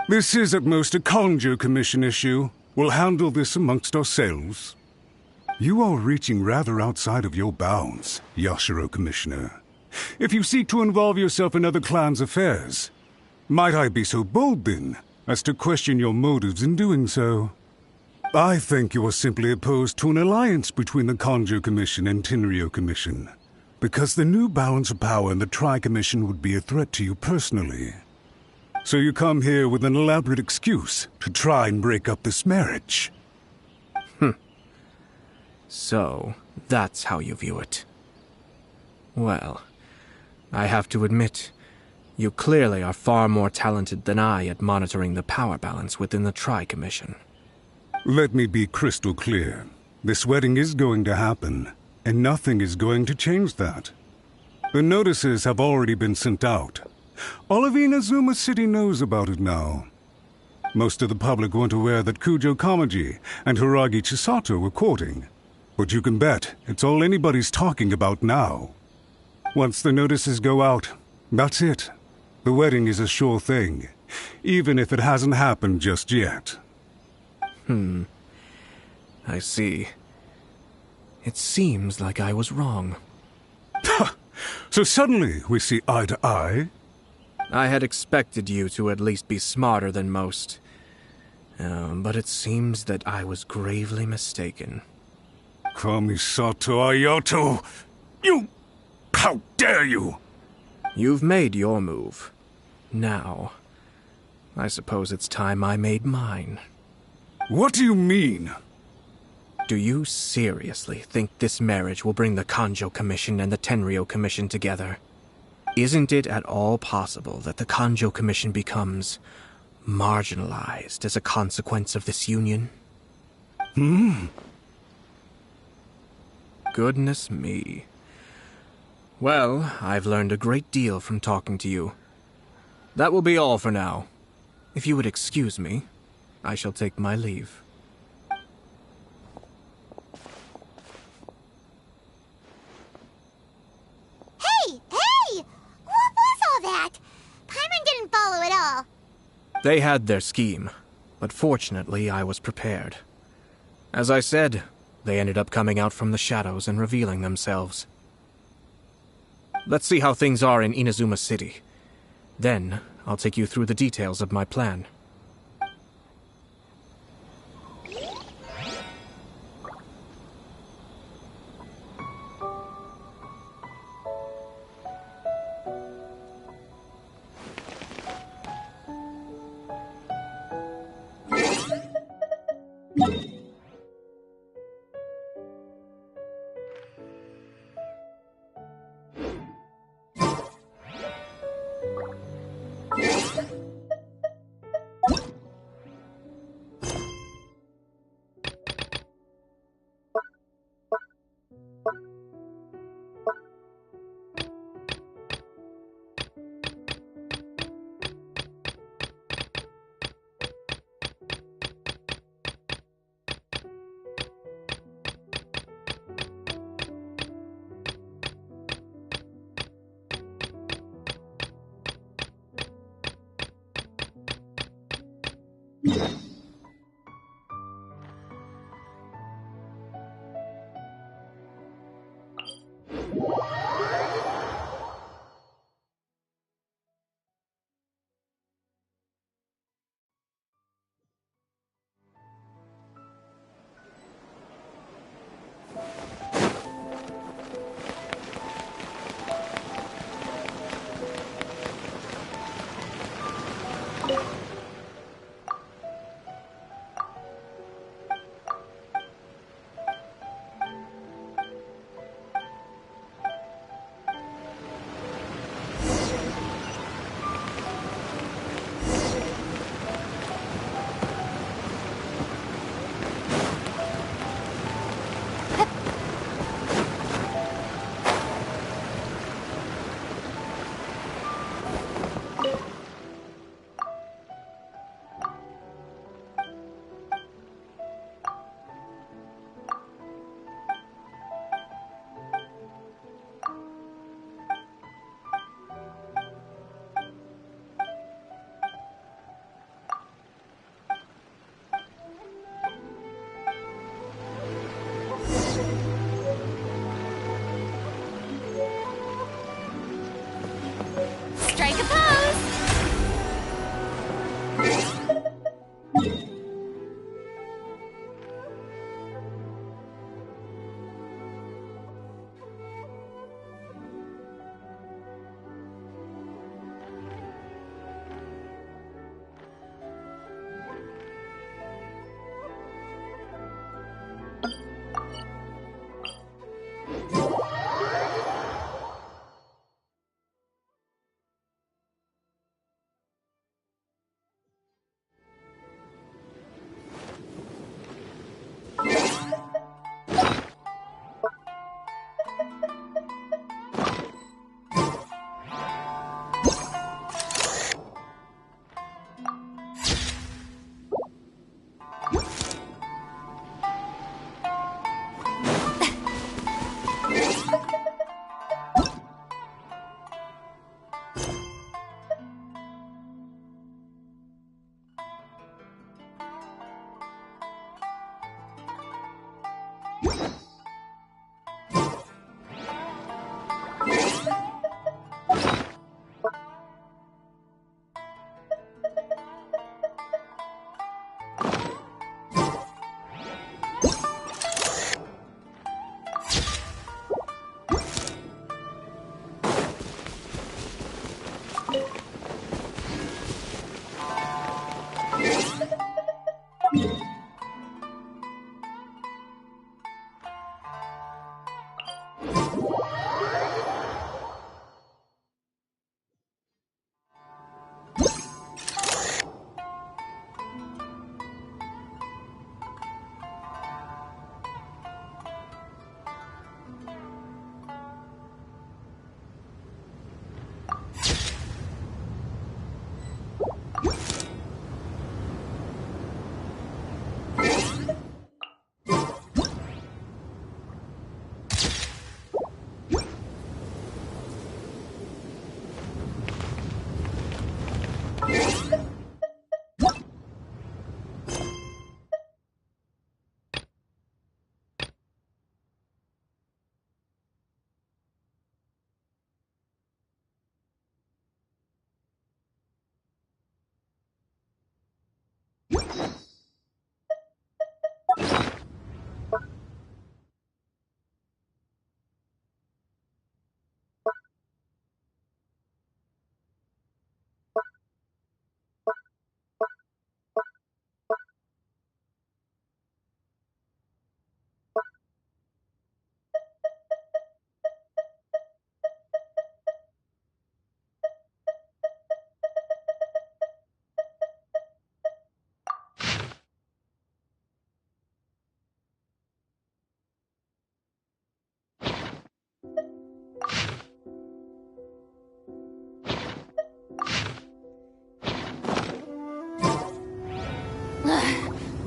This is at most a Kanjo Commission issue. We'll handle this amongst ourselves. You are reaching rather outside of your bounds, Yashiro Commissioner. If you seek to involve yourself in other clans' affairs, might I be so bold, then, as to question your motives in doing so? I think you are simply opposed to an alliance between the Kanjo Commission and Tenryo Commission, because the new balance of power in the Tri-Commission would be a threat to you personally. So you come here with an elaborate excuse to try and break up this marriage. So, that's how you view it. Well, I have to admit, you clearly are far more talented than I at monitoring the power balance within the Tri-Commission. Let me be crystal clear. This wedding is going to happen, and nothing is going to change that. The notices have already been sent out. All of Inazuma City knows about it now. Most of the public weren't aware that Kujo Kamaji and Hiragi Chisato were courting. But you can bet it's all anybody's talking about now. Once the notices go out, that's it. The wedding is a sure thing, even if it hasn't happened just yet. I see. It seems like I was wrong. So suddenly we see eye to eye? I had expected you to at least be smarter than most. But it seems that I was gravely mistaken. Kamisato Ayato! You... How dare you! You've made your move. Now, I suppose it's time I made mine. What do you mean? Do you seriously think this marriage will bring the Kanjo Commission and the Tenryo Commission together? Isn't it at all possible that the Kanjo Commission becomes marginalized as a consequence of this union? Goodness me. Well, I've learned a great deal from talking to you. That will be all for now. If you would excuse me, I shall take my leave. Hey! What was all that? Paimon didn't follow at all. They had their scheme, but fortunately I was prepared. As I said, they ended up coming out from the shadows and revealing themselves. Let's see how things are in Inazuma City. Then, I'll take you through the details of my plan.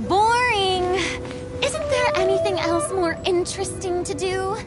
Boring! Isn't there anything else more interesting to do?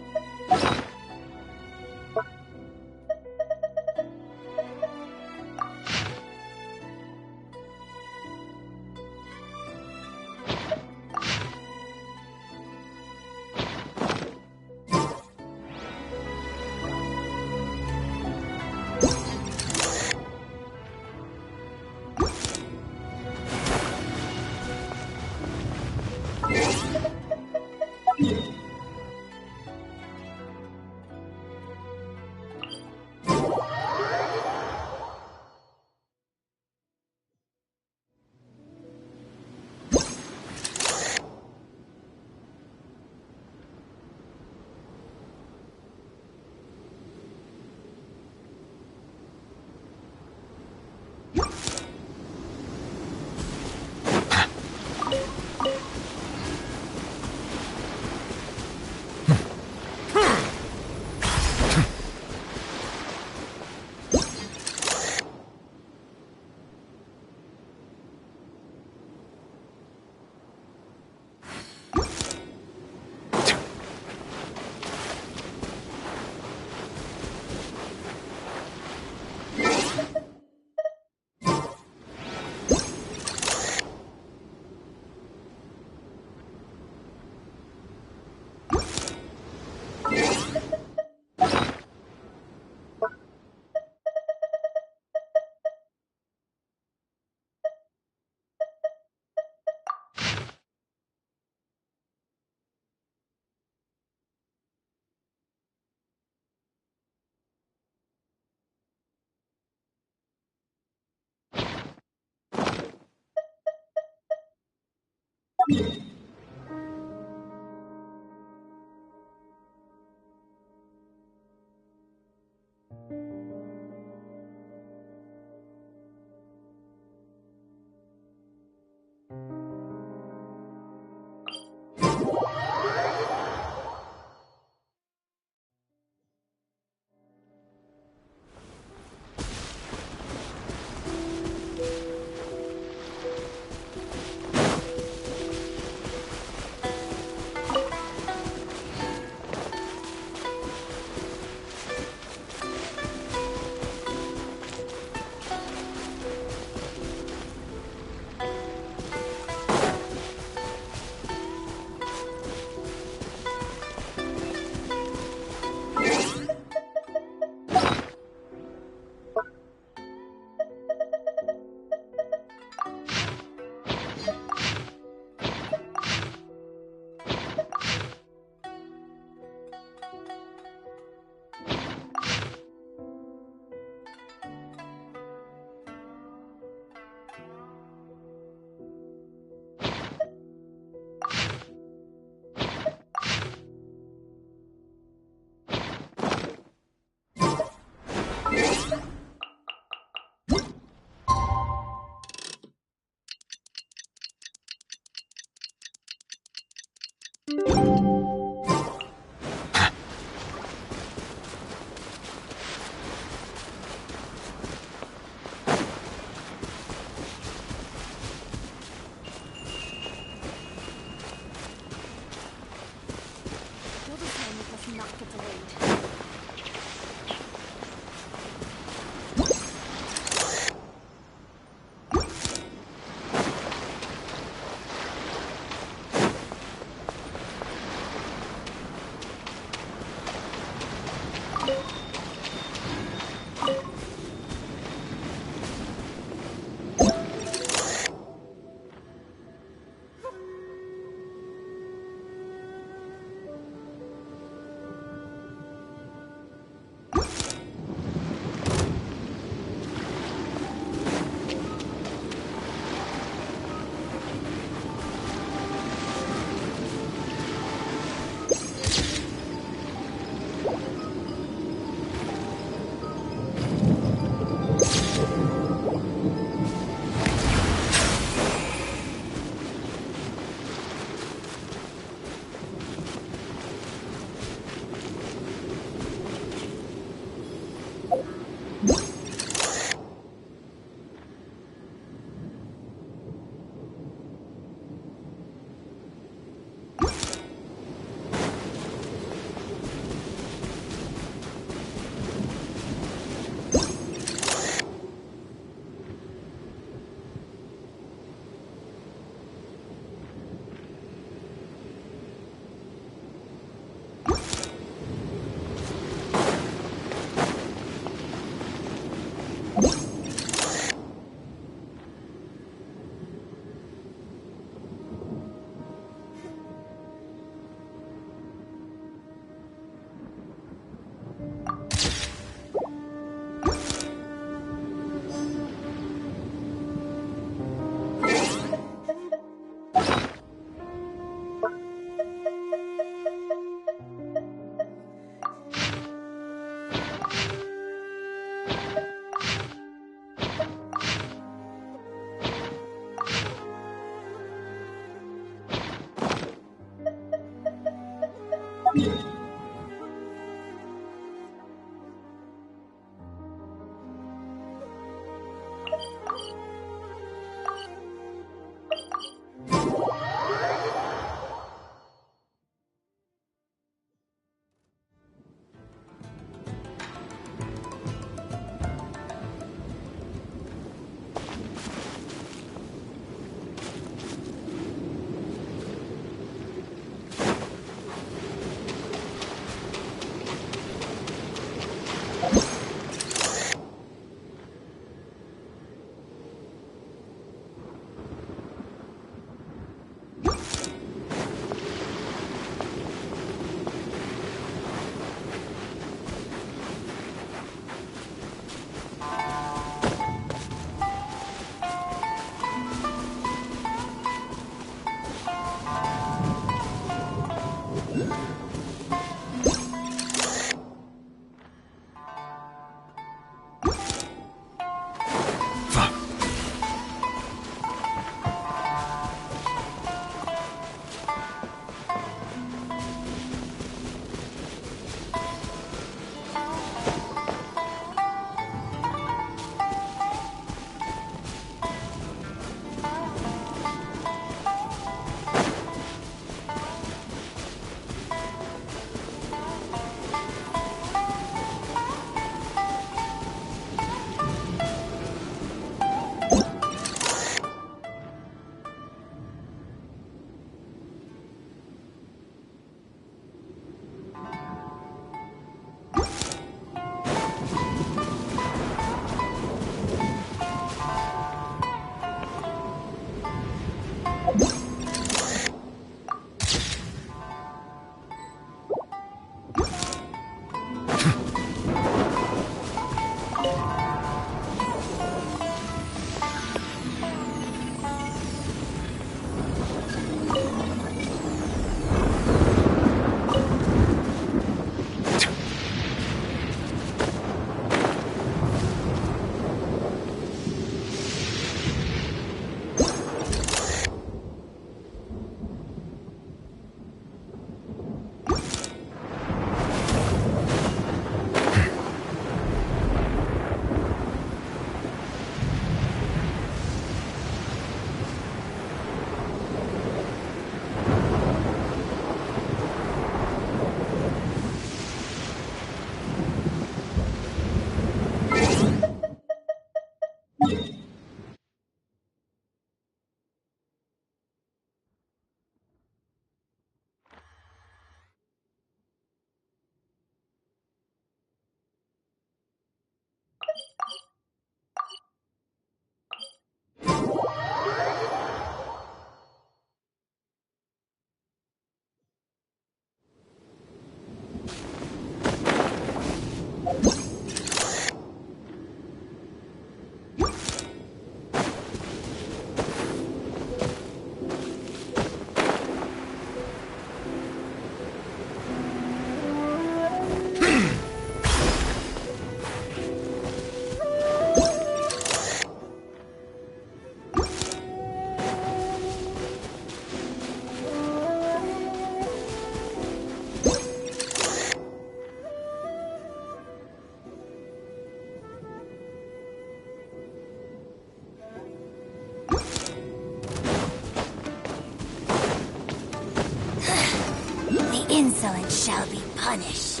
Insolence shall be punished.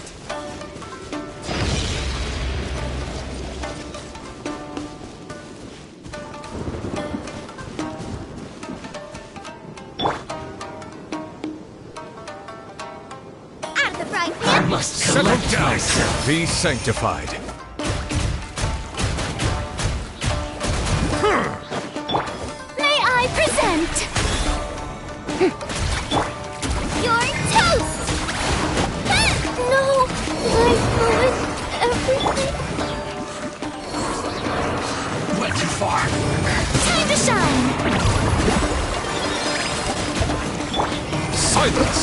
Out of the frying pan! Must settle down. Be sanctified. May I present your toast? No, I ruined everything. Went too far. Time to shine. Silence!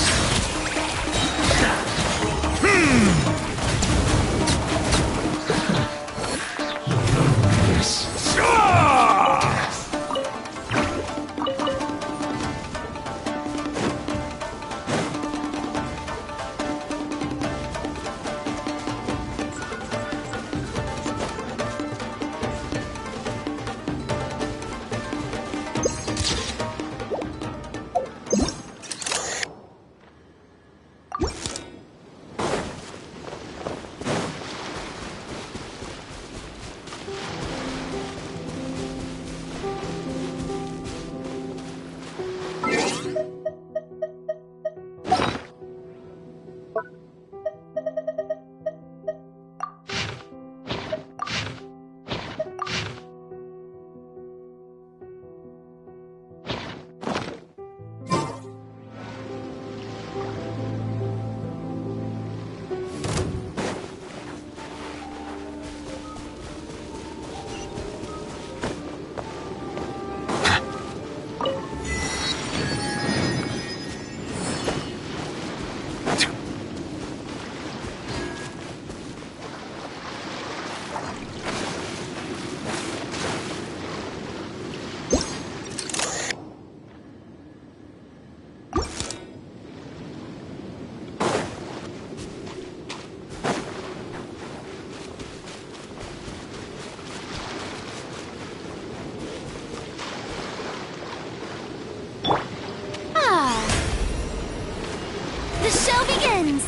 The show begins!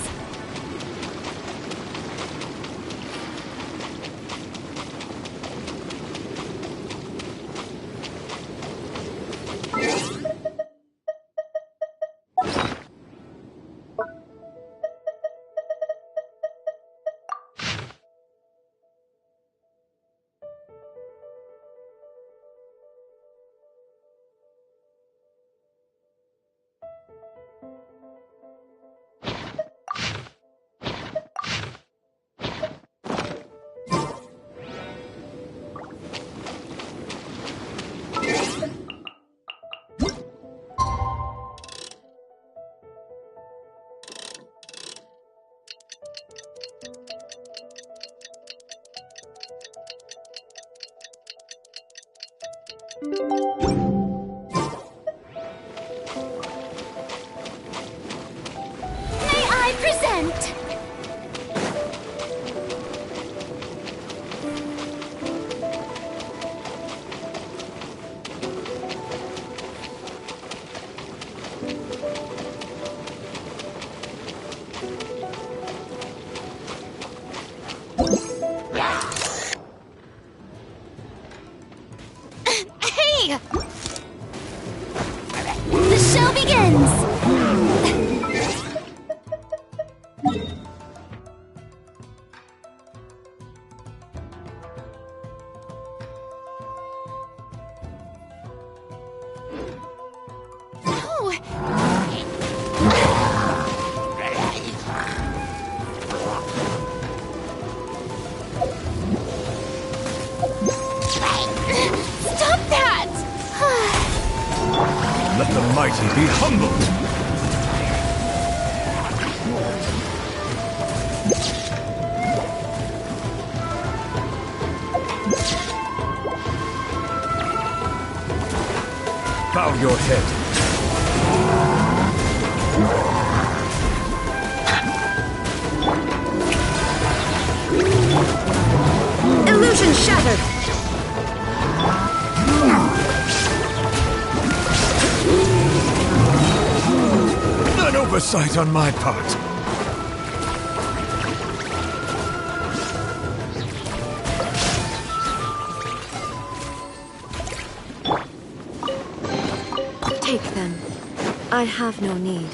May I present? Hey! The show begins! Stop that! Let the mighty be humbled! Bow your head. Illusion shattered! None over Oversight on my part. Take them. I have no need.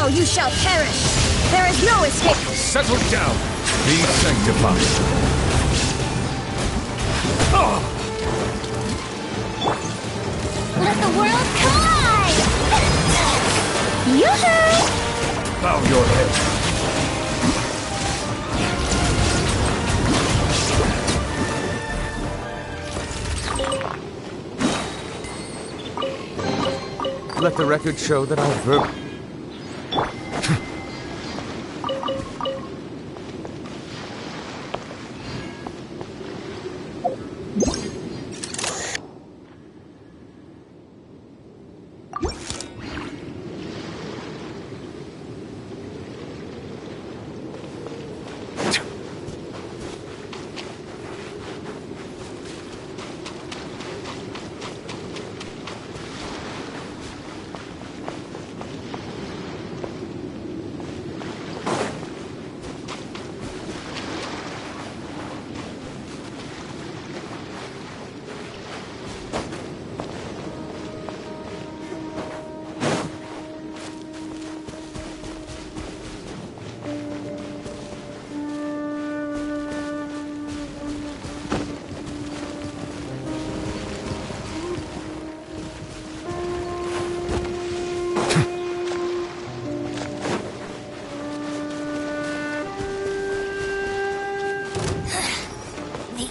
You shall perish! There is no escape! Settle down! Be sanctified! Oh. Let the world collide! Yoo-hoo! Bow your head! Let the record show that I've verbally...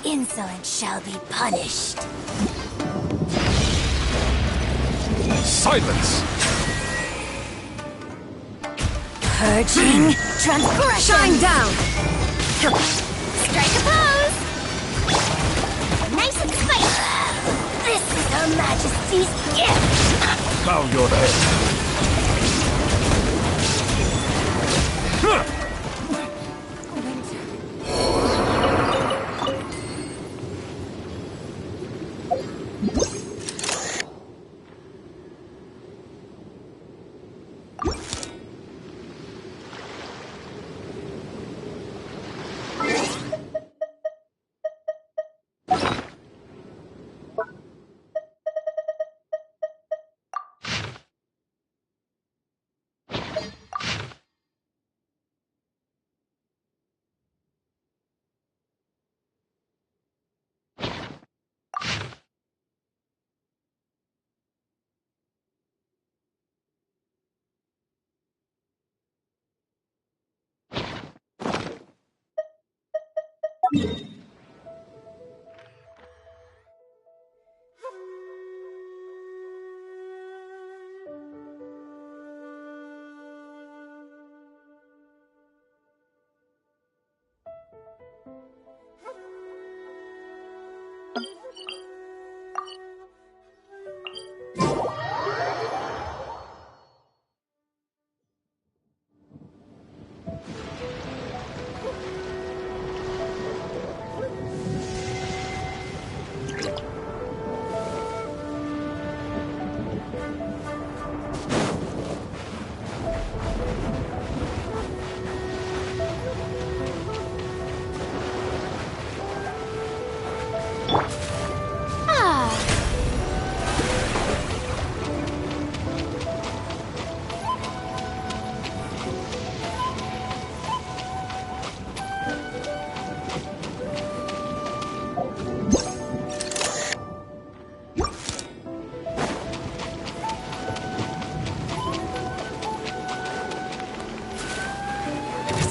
Insolent shall be punished. Silence! Purging transgression! Shine down! Strike a pose! Nice and spicy! This is Her Majesty's gift! Bow your head!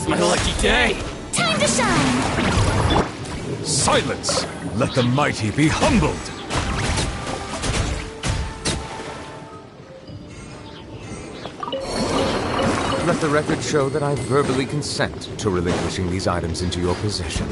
My lucky day! Time to shine! Silence! Let the mighty be humbled! Let the record show that I verbally consent to relinquishing these items into your possession.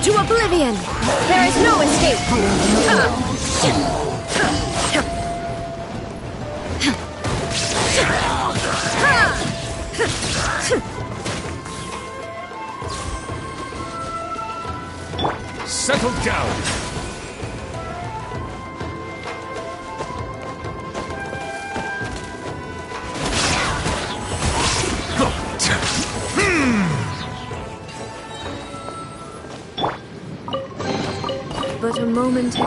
into oblivion! There is no escape! Settle down! But a moment...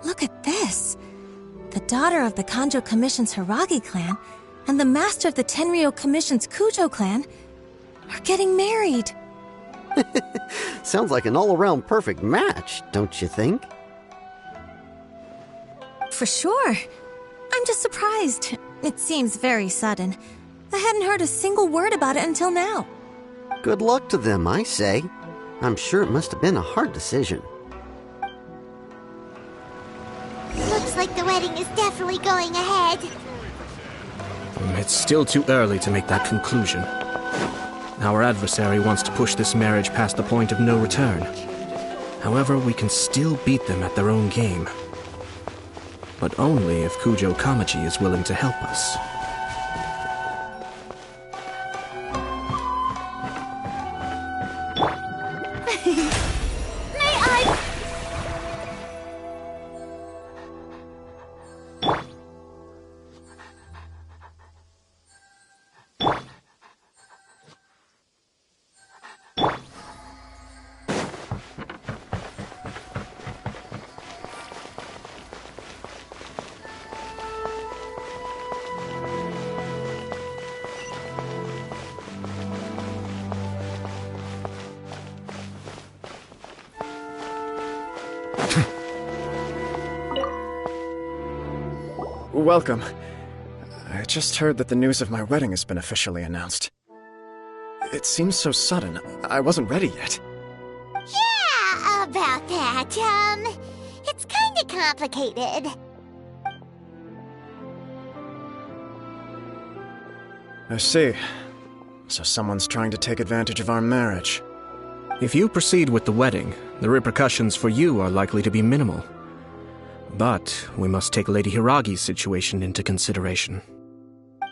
Look at this. The daughter of the Kanjo Commission's Hiragi clan and the master of the Tenryou Commission's Kujo clan are getting married. Sounds like an all-around perfect match, don't you think? For sure. I'm just surprised. It seems very sudden. I hadn't heard a single word about it until now. Good luck to them, I say. I'm sure it must have been a hard decision. Looks like the wedding is definitely going ahead. It's still too early to make that conclusion. Our adversary wants to push this marriage past the point of no return. However, we can still beat them at their own game. But only if Kujo Kamaji is willing to help us. Welcome. I just heard that the news of my wedding has been officially announced. It seems so sudden. I wasn't ready yet. Yeah, about that. It's kinda complicated. I see. So someone's trying to take advantage of our marriage. If you proceed with the wedding, the repercussions for you are likely to be minimal. But we must take Lady Hiragi's situation into consideration.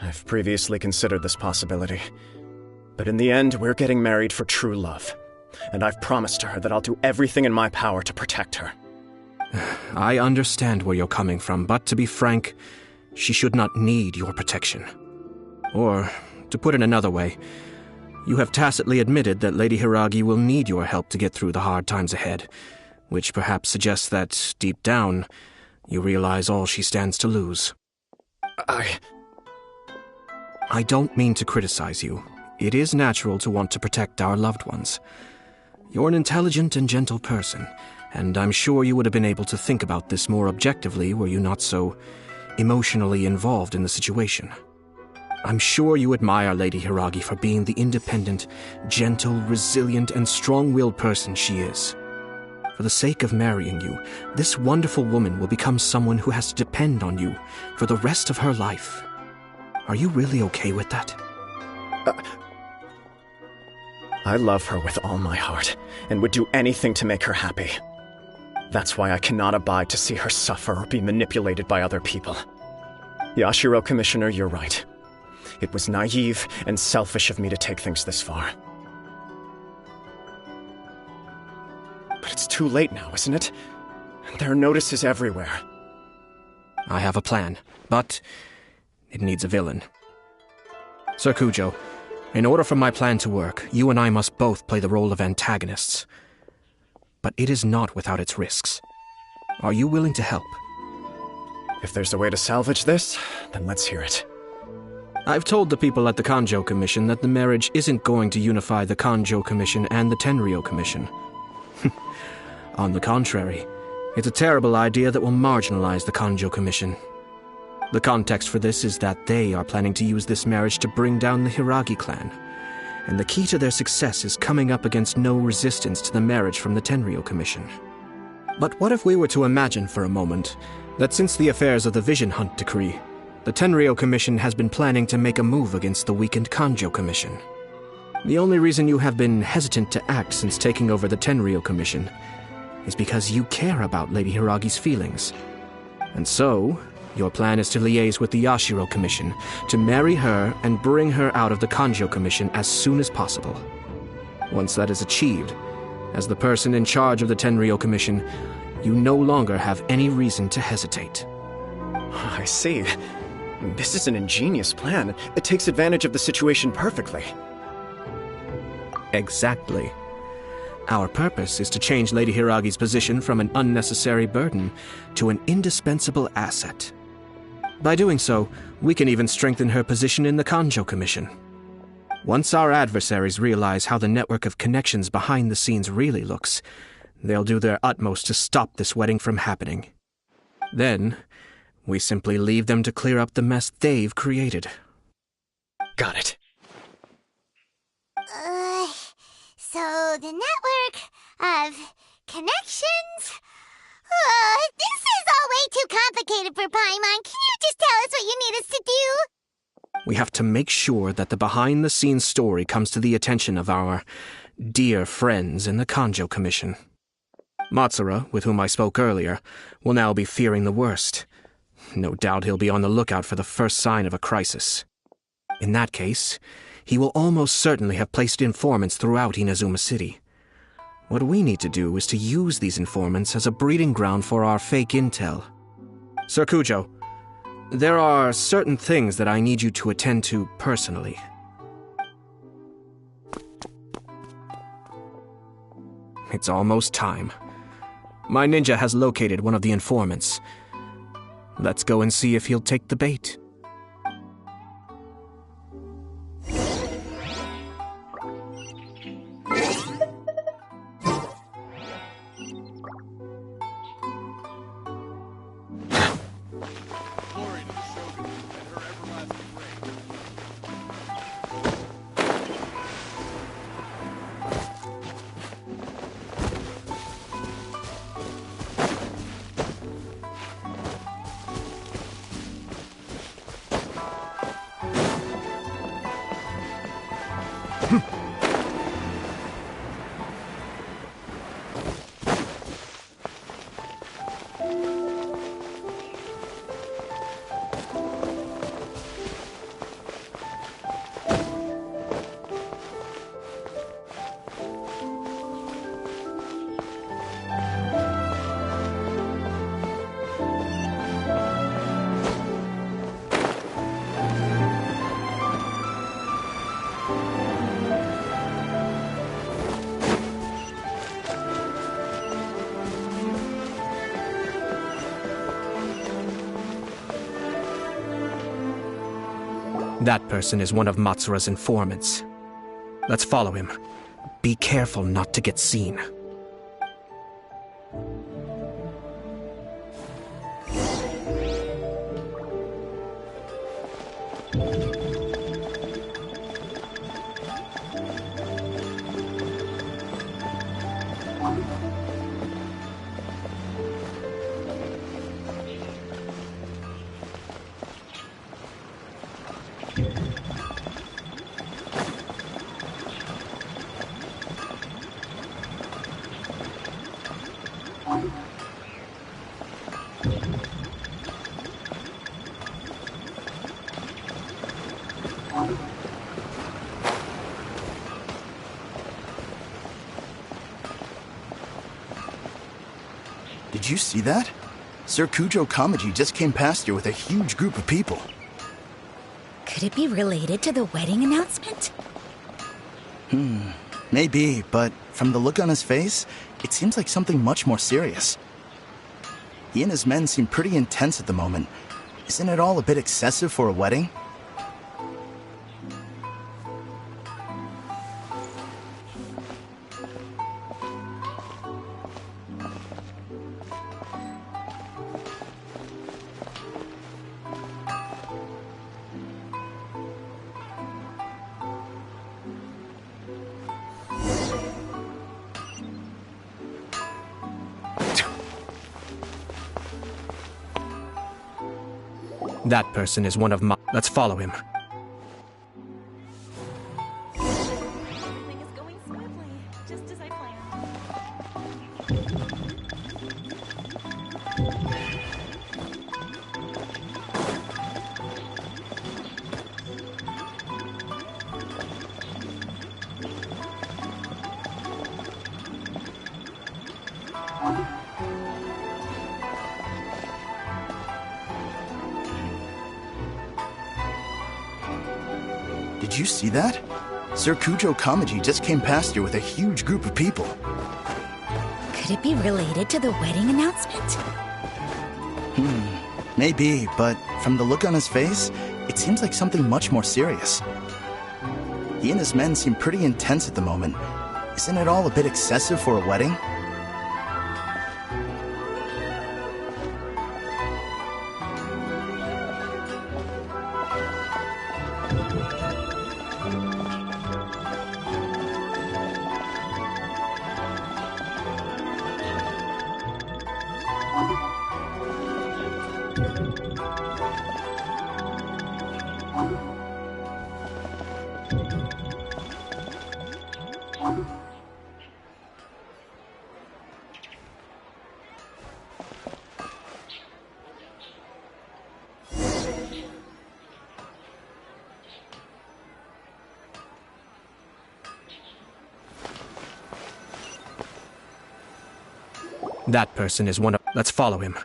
I've previously considered this possibility. But in the end, we're getting married for true love. And I've promised her that I'll do everything in my power to protect her. I understand where you're coming from, but to be frank, she should not need your protection. Or, to put it another way, you have tacitly admitted that Lady Hiragi will need your help to get through the hard times ahead, which perhaps suggests that, deep down, you realize all she stands to lose. I don't mean to criticize you. It is natural to want to protect our loved ones. You're an intelligent and gentle person, and I'm sure you would have been able to think about this more objectively were you not so emotionally involved in the situation. I'm sure you admire Lady Hiragi for being the independent, gentle, resilient, and strong-willed person she is. For the sake of marrying you, this wonderful woman will become someone who has to depend on you for the rest of her life. Are you really okay with that? I love her with all my heart, and would do anything to make her happy. That's why I cannot abide to see her suffer or be manipulated by other people. Yashiro, Commissioner, you're right. It was naive and selfish of me to take things this far. But it's too late now, isn't it? There are notices everywhere. I have a plan, but it needs a villain. Sir Kujo, in order for my plan to work, you and I must both play the role of antagonists. But it is not without its risks. Are you willing to help? If there's a way to salvage this, then let's hear it. I've told the people at the Kanjo Commission that the marriage isn't going to unify the Kanjo Commission and the Tenryou Commission. On the contrary, it's a terrible idea that will marginalize the Kanjo Commission. The context for this is that they are planning to use this marriage to bring down the Hiragi clan, and the key to their success is coming up against no resistance to the marriage from the Tenryou Commission. But what if we were to imagine for a moment that since the affairs of the Vision Hunt Decree, the Tenryou Commission has been planning to make a move against the weakened Kanjo Commission? The only reason you have been hesitant to act since taking over the Tenryou Commission is because you care about Lady Hiragi's feelings. And so, your plan is to liaise with the Yashiro Commission to marry her and bring her out of the Kanjo Commission as soon as possible. Once that is achieved, as the person in charge of the Tenryou Commission, you no longer have any reason to hesitate. I see. This is an ingenious plan. It takes advantage of the situation perfectly. Exactly. Our purpose is to change Lady Hiragi's position from an unnecessary burden to an indispensable asset. By doing so, we can even strengthen her position in the Kanjo Commission. Once our adversaries realize how the network of connections behind the scenes really looks, they'll do their utmost to stop this wedding from happening. Then, we simply leave them to clear up the mess they've created. Got it. So the network of connections? This is all way too complicated for Paimon. Can you just tell us what you need us to do? We have to make sure that the behind-the-scenes story comes to the attention of our dear friends in the Kanjo Commission. Matsura, with whom I spoke earlier, will now be fearing the worst. No doubt he'll be on the lookout for the first sign of a crisis. In that case, he will almost certainly have placed informants throughout Inazuma City. What we need to do is to use these informants as a breeding ground for our fake intel. Sir Kujo, there are certain things that I need you to attend to personally. It's almost time. My ninja has located one of the informants. Let's go and see if he'll take the bait. That person is one of Matsura's informants. Let's follow him. Be careful not to get seen. Did you see that? Sir Kujo Kamaji just came past here with a huge group of people. Could it be related to the wedding announcement? Maybe, but from the look on his face, it seems like something much more serious. He and his men seem pretty intense at the moment. Isn't it all a bit excessive for a wedding? That person is one of my... Let's follow him. Everything is going smoothly, just as I planned. Did you see that? Sir Kujo Kamaji just came past here with a huge group of people. Could it be related to the wedding announcement? Maybe, but from the look on his face, it seems like something much more serious. He and his men seem pretty intense at the moment. Isn't it all a bit excessive for a wedding? That person is one of... Let's follow him.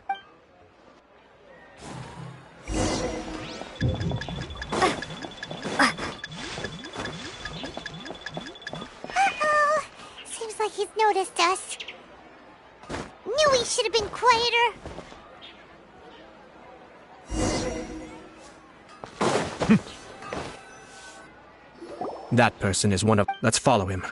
Uh-oh. Seems like he's noticed us. Knew he should have been quieter. That person is one of... Let's follow him.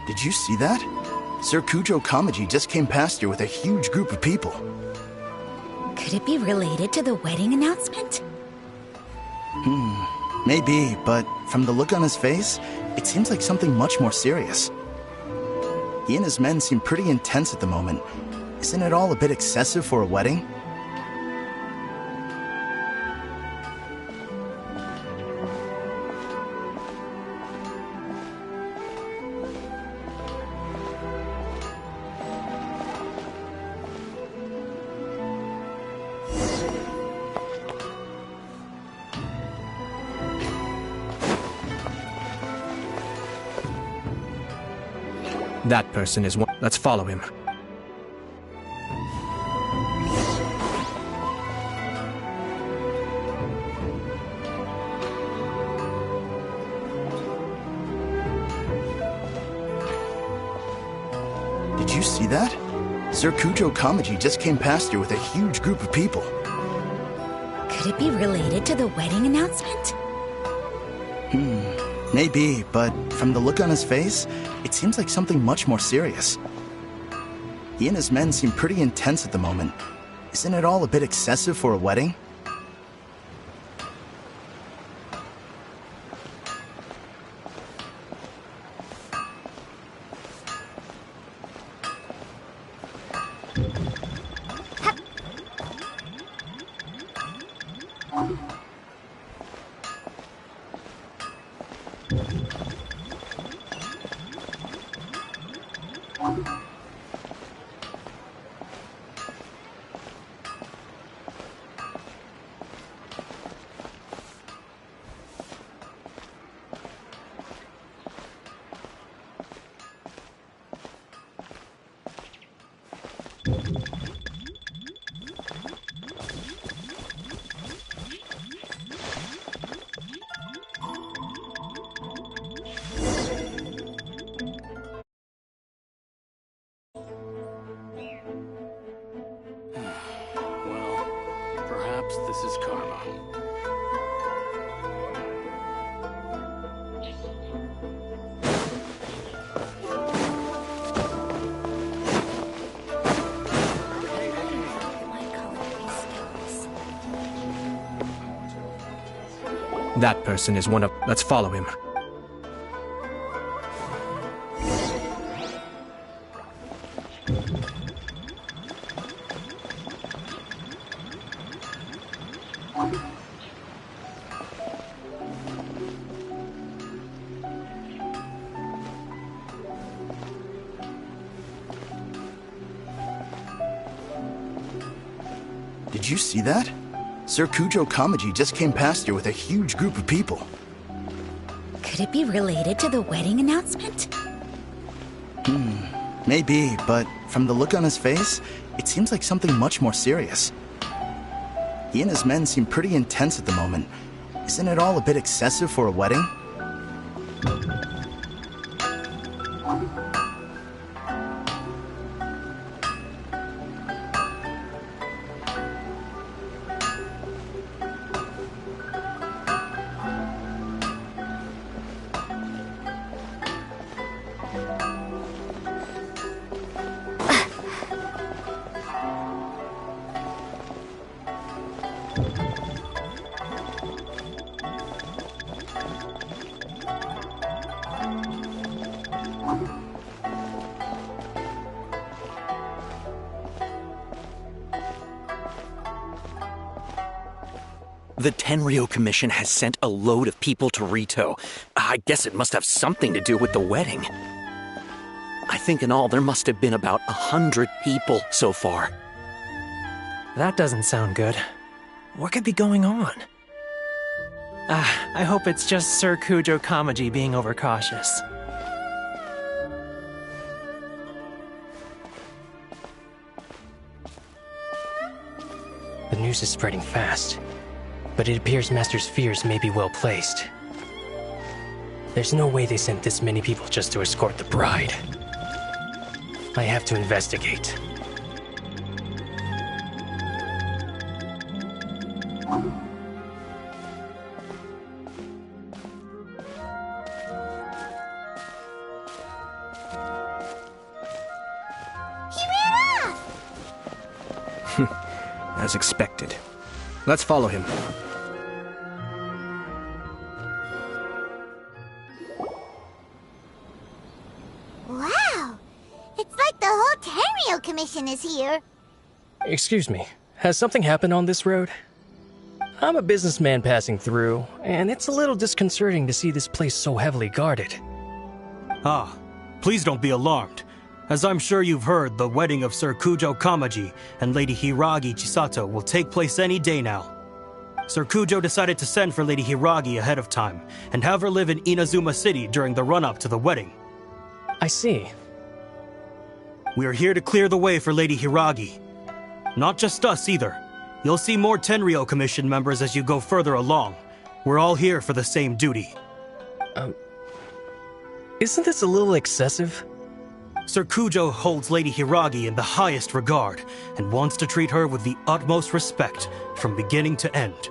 Did you see that? Sir Kujo Kamaji just came past here with a huge group of people. Could it be related to the wedding announcement? Maybe, but from the look on his face, it seems like something much more serious. He and his men seem pretty intense at the moment. Isn't it all a bit excessive for a wedding? That person is one... Let's follow him. you see that? Sir Kujo Kamaji just came past here with a huge group of people. Could it be related to the wedding announcement? Maybe, but from the look on his face, it seems like something much more serious. He and his men seem pretty intense at the moment. Isn't it all a bit excessive for a wedding? Perhaps this is karma. That person is one of... Let's follow him. Did you see that? Sir Kujo Kamaji just came past here with a huge group of people. Could it be related to the wedding announcement? Maybe, but from the look on his face, it seems like something much more serious. He and his men seem pretty intense at the moment. Isn't it all a bit excessive for a wedding? The Tenryo Commission has sent a load of people to Rito. I guess it must have something to do with the wedding. I think in all there must have been about 100 people so far. That doesn't sound good. What could be going on? I hope it's just Sir Kujo Kamaji being overcautious. The news is spreading fast, but it appears Master's fears may be well placed. There's no way they sent this many people just to escort the bride. I have to investigate. As expected. Let's follow him. Wow! It's like the whole Tenryo Commission is here. Excuse me, has something happened on this road? I'm a businessman passing through, and it's a little disconcerting to see this place so heavily guarded. Ah, please don't be alarmed. As I'm sure you've heard, the wedding of Sir Kujo Kamaji and Lady Hiragi Chisato will take place any day now. Sir Kujo decided to send for Lady Hiragi ahead of time and have her live in Inazuma City during the run-up to the wedding. I see. We are here to clear the way for Lady Hiragi. Not just us either. You'll see more Tenryo Commission members as you go further along. We're all here for the same duty. Isn't this a little excessive? Sir Kujo holds Lady Hiragi in the highest regard and wants to treat her with the utmost respect from beginning to end.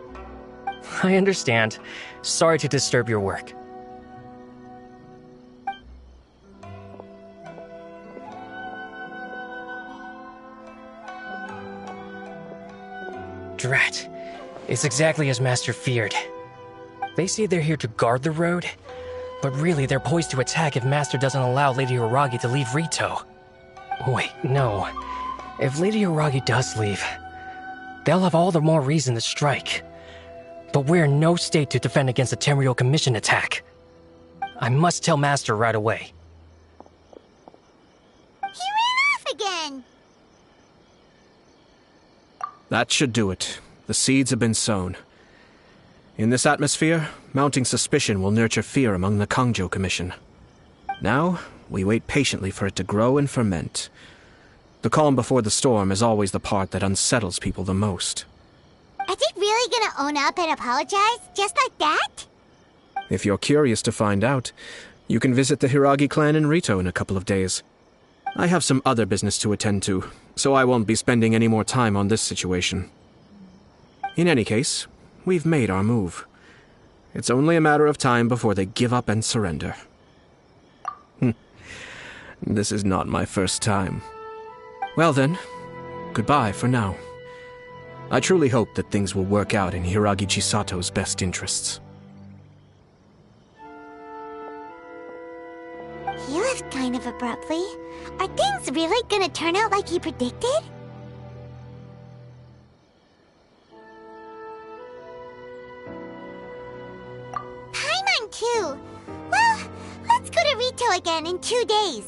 I understand. Sorry to disturb your work. Drat. It's exactly as Master feared. They say they're here to guard the road, but really they're poised to attack if Master doesn't allow Lady Hiragi to leave Rito. Wait, no. If Lady Hiragi does leave, they'll have all the more reason to strike. But we're in no state to defend against a Tenryou Commission attack. I must tell Master right away. He ran off again! That should do it. The seeds have been sown. In this atmosphere, mounting suspicion will nurture fear among the Kangjo Commission. Now, we wait patiently for it to grow and ferment. The calm before the storm is always the part that unsettles people the most. Are they really gonna own up and apologize, just like that? If you're curious to find out, you can visit the Hiragi clan in Rito in a couple of days. I have some other business to attend to, so I won't be spending any more time on this situation. In any case, we've made our move. It's only a matter of time before they give up and surrender. This is not my first time. Well then, goodbye for now. I truly hope that things will work out in Hiragi Chisato's best interests. He left kind of abruptly. Are things really gonna turn out like he predicted? Paimon too! Well, let's go to Rito again in 2 days.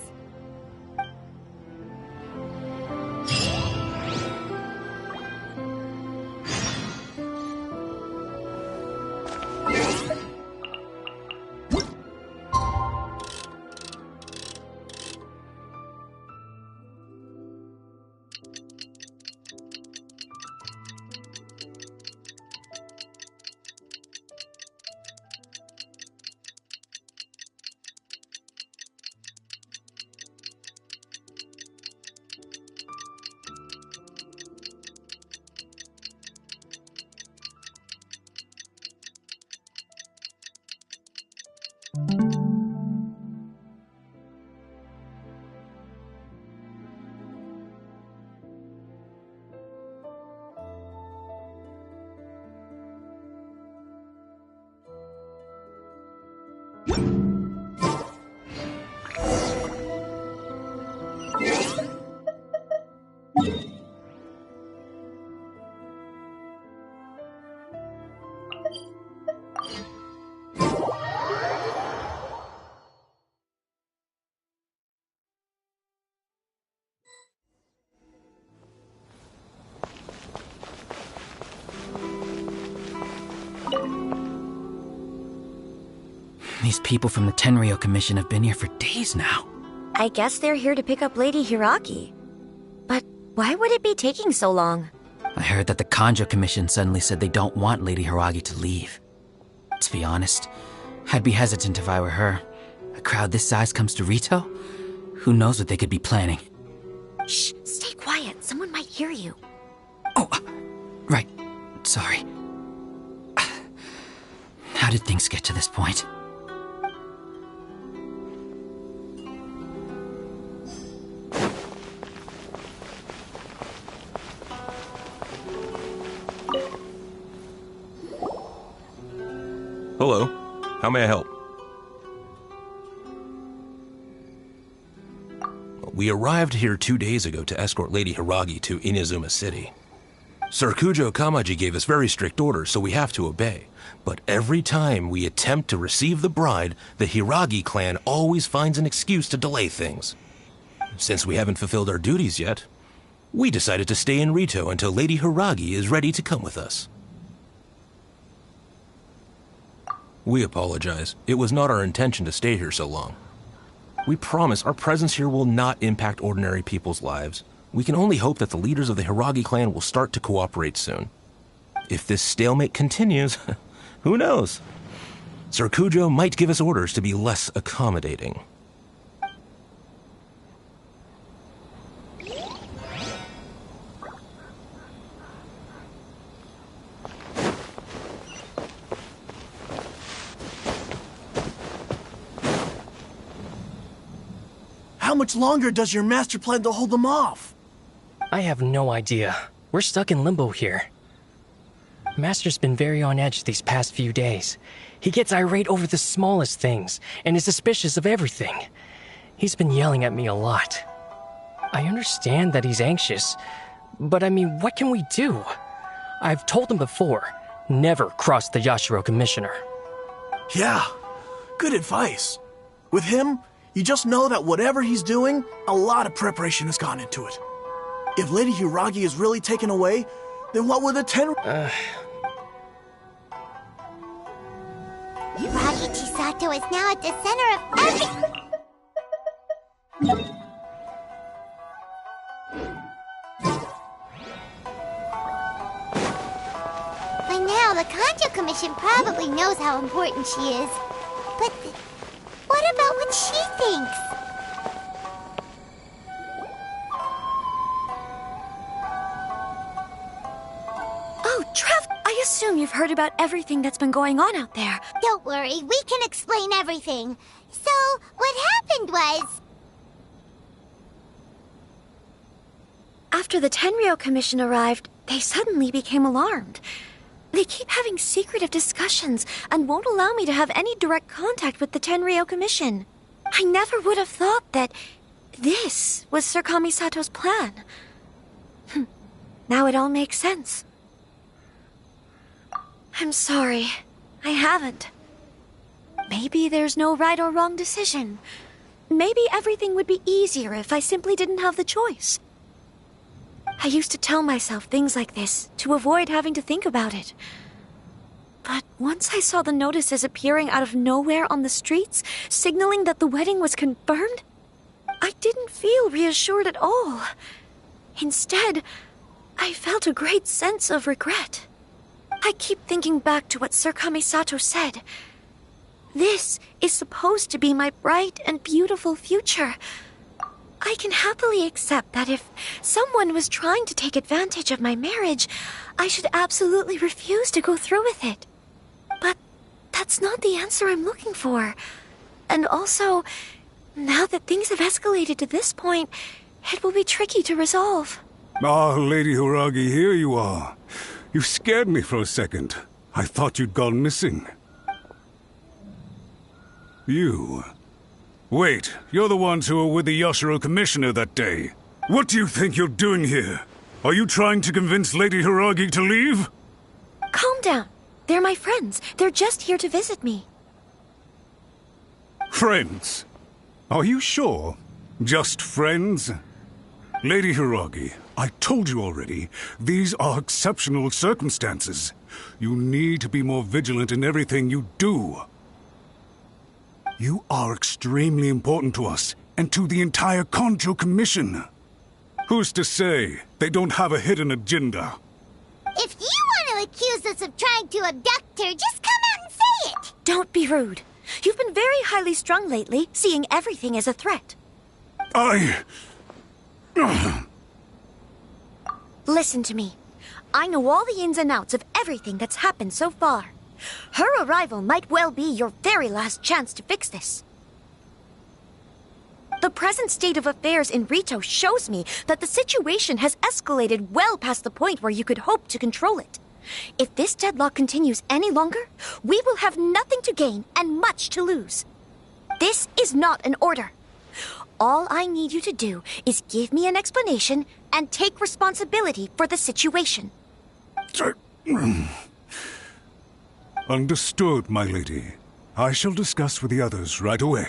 These people from the Tenryou Commission have been here for days now. I guess they're here to pick up Lady Hiragi. But why would it be taking so long? I heard that the Kangjo Commission suddenly said they don't want Lady Hiragi to leave. To be honest, I'd be hesitant if I were her. A crowd this size comes to Rito? Who knows what they could be planning? Shh, stay quiet. Someone might hear you. Oh, right. Sorry. How did things get to this point? Hello. How may I help? We arrived here 2 days ago to escort Lady Hiragi to Inazuma City. Sir Kujo Kamaji gave us very strict orders, so we have to obey. But every time we attempt to receive the bride, the Hiragi clan always finds an excuse to delay things. Since we haven't fulfilled our duties yet, we decided to stay in Rito until Lady Hiragi is ready to come with us. We apologize. It was not our intention to stay here so long. We promise our presence here will not impact ordinary people's lives. We can only hope that the leaders of the Hiragi clan will start to cooperate soon. If this stalemate continues, who knows? Sir Kujo might give us orders to be less accommodating. how much longer does your master plan to hold them off? I have no idea. We're stuck in limbo here. Master's been very on edge these past few days. He gets irate over the smallest things and is suspicious of everything. He's been yelling at me a lot. I understand that he's anxious, but I mean, what can we do? I've told him before, never cross the Yashiro Commissioner. Yeah, good advice. With him, you just know that whatever he's doing, a lot of preparation has gone into it. If Lady Hiragi is really taken away, then what will the Hiragi Chisato is now at the center of every... By now, the Kanjo Commission probably knows how important she is. But what about what she thinks? Oh, Trove, I assume you've heard about everything that's been going on out there. Don't worry, we can explain everything. So, what happened was... After the Tenryou Commission arrived, they suddenly became alarmed. They keep having secretive discussions and won't allow me to have any direct contact with the Tenryou Commission. I never would have thought that this was Sir Kamisato's plan. Now it all makes sense. I'm sorry. I haven't. Maybe there's no right or wrong decision. Maybe everything would be easier if I simply didn't have the choice. I used to tell myself things like this to avoid having to think about it. But once I saw the notices appearing out of nowhere on the streets, signaling that the wedding was confirmed, I didn't feel reassured at all. Instead, I felt a great sense of regret. I keep thinking back to what Sir Kamisato said. This is supposed to be my bright and beautiful future. I can happily accept that if someone was trying to take advantage of my marriage, I should absolutely refuse to go through with it. But that's not the answer I'm looking for. And also, now that things have escalated to this point, it will be tricky to resolve. Ah, Lady Hiragi, here you are. You scared me for a second. I thought you'd gone missing. You... Wait, you're the ones who were with the Yashiro Commissioner that day. What do you think you're doing here? Are you trying to convince Lady Hiragi to leave? Calm down. They're my friends. They're just here to visit me. Friends? Are you sure? Just friends? Lady Hiragi, I told you already, these are exceptional circumstances. You need to be more vigilant in everything you do. You are extremely important to us, and to the entire Kanjo Commission. Who's to say they don't have a hidden agenda? If you want to accuse us of trying to abduct her, just come out and say it! Don't be rude. You've been very highly strung lately, seeing everything as a threat. Listen to me. I know all the ins and outs of everything that's happened so far. Her arrival might well be your very last chance to fix this. The present state of affairs in Rito shows me that the situation has escalated well past the point where you could hope to control it. If this deadlock continues any longer, we will have nothing to gain and much to lose. This is not an order. All I need you to do is give me an explanation and take responsibility for the situation. Understood, my lady. I shall discuss with the others right away.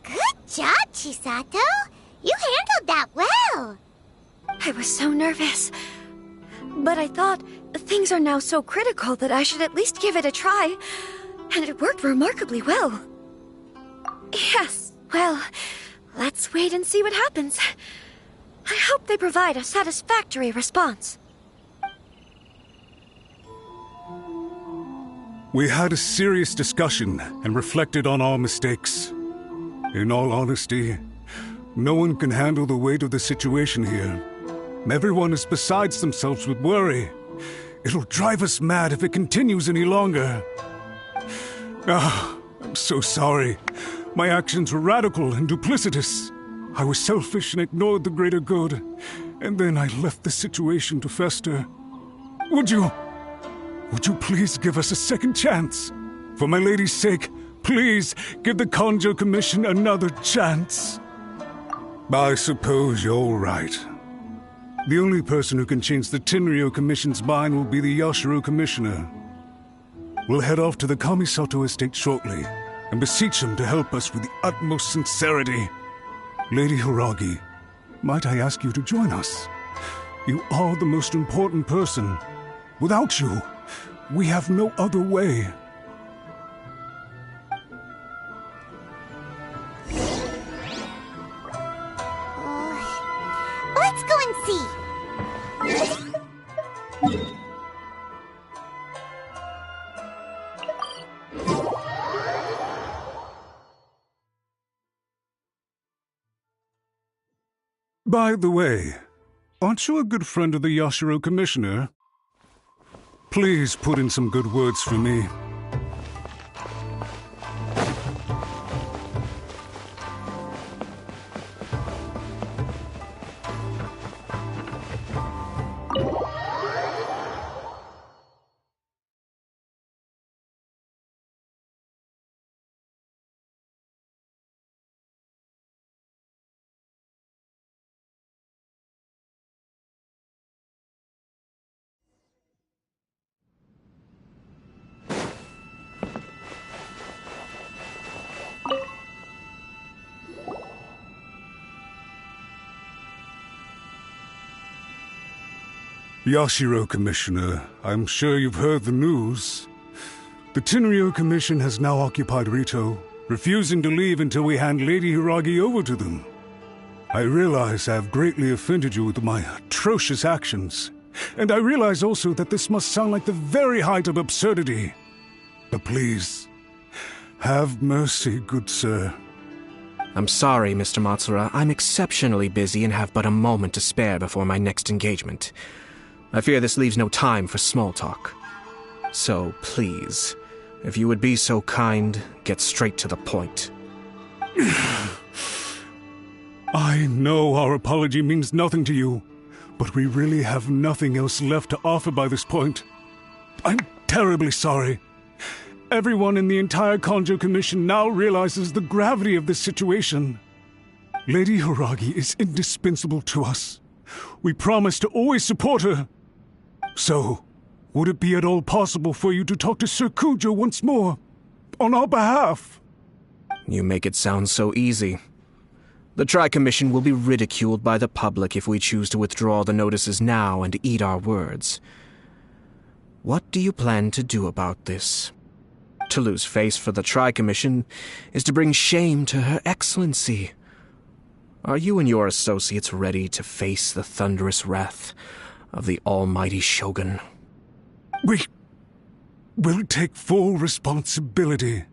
Good job, Chisato. You handled that well. I was so nervous. But I thought things are now so critical that I should at least give it a try. And it worked remarkably well. Yes, well, let's wait and see what happens. I hope they provide a satisfactory response. We had a serious discussion and reflected on our mistakes. In all honesty, no one can handle the weight of the situation here. Everyone is besides themselves with worry. It'll drive us mad if it continues any longer. I'm so sorry. My actions were radical and duplicitous. I was selfish and ignored the greater good, and then I left the situation to fester. Would you please give us a second chance? For my lady's sake, please give the Kanjo Commission another chance. I suppose you're right. The only person who can change the Tenryou Commission's mind will be the Yashiro Commissioner. We'll head off to the Kamisato estate shortly and beseech him to help us with the utmost sincerity. Lady Hiragi, might I ask you to join us? You are the most important person. Without you, we have no other way. Let's go and see. By the way, aren't you a good friend of the Yashiro Commissioner? Please put in some good words for me. Yashiro Commissioner, I'm sure you've heard the news. The Tenryou Commission has now occupied Rito, refusing to leave until we hand Lady Hiragi over to them. I realize I have greatly offended you with my atrocious actions, and I realize also that this must sound like the very height of absurdity. But please, have mercy, good sir. I'm sorry, Mr. Matsura. I'm exceptionally busy and have but a moment to spare before my next engagement. I fear this leaves no time for small talk. So, please, if you would be so kind, get straight to the point. I know our apology means nothing to you, but we really have nothing else left to offer by this point. I'm terribly sorry. Everyone in the entire Kanjo Commission now realizes the gravity of this situation. Lady Hiragi is indispensable to us. We promise to always support her. So, would it be at all possible for you to talk to Sir Kujo once more, on our behalf? You make it sound so easy. The Tri-Commission will be ridiculed by the public if we choose to withdraw the notices now and eat our words. What do you plan to do about this? To lose face for the Tri-Commission is to bring shame to Her Excellency. Are you and your associates ready to face the thunderous wrath of the almighty Shogun? We'll take full responsibility.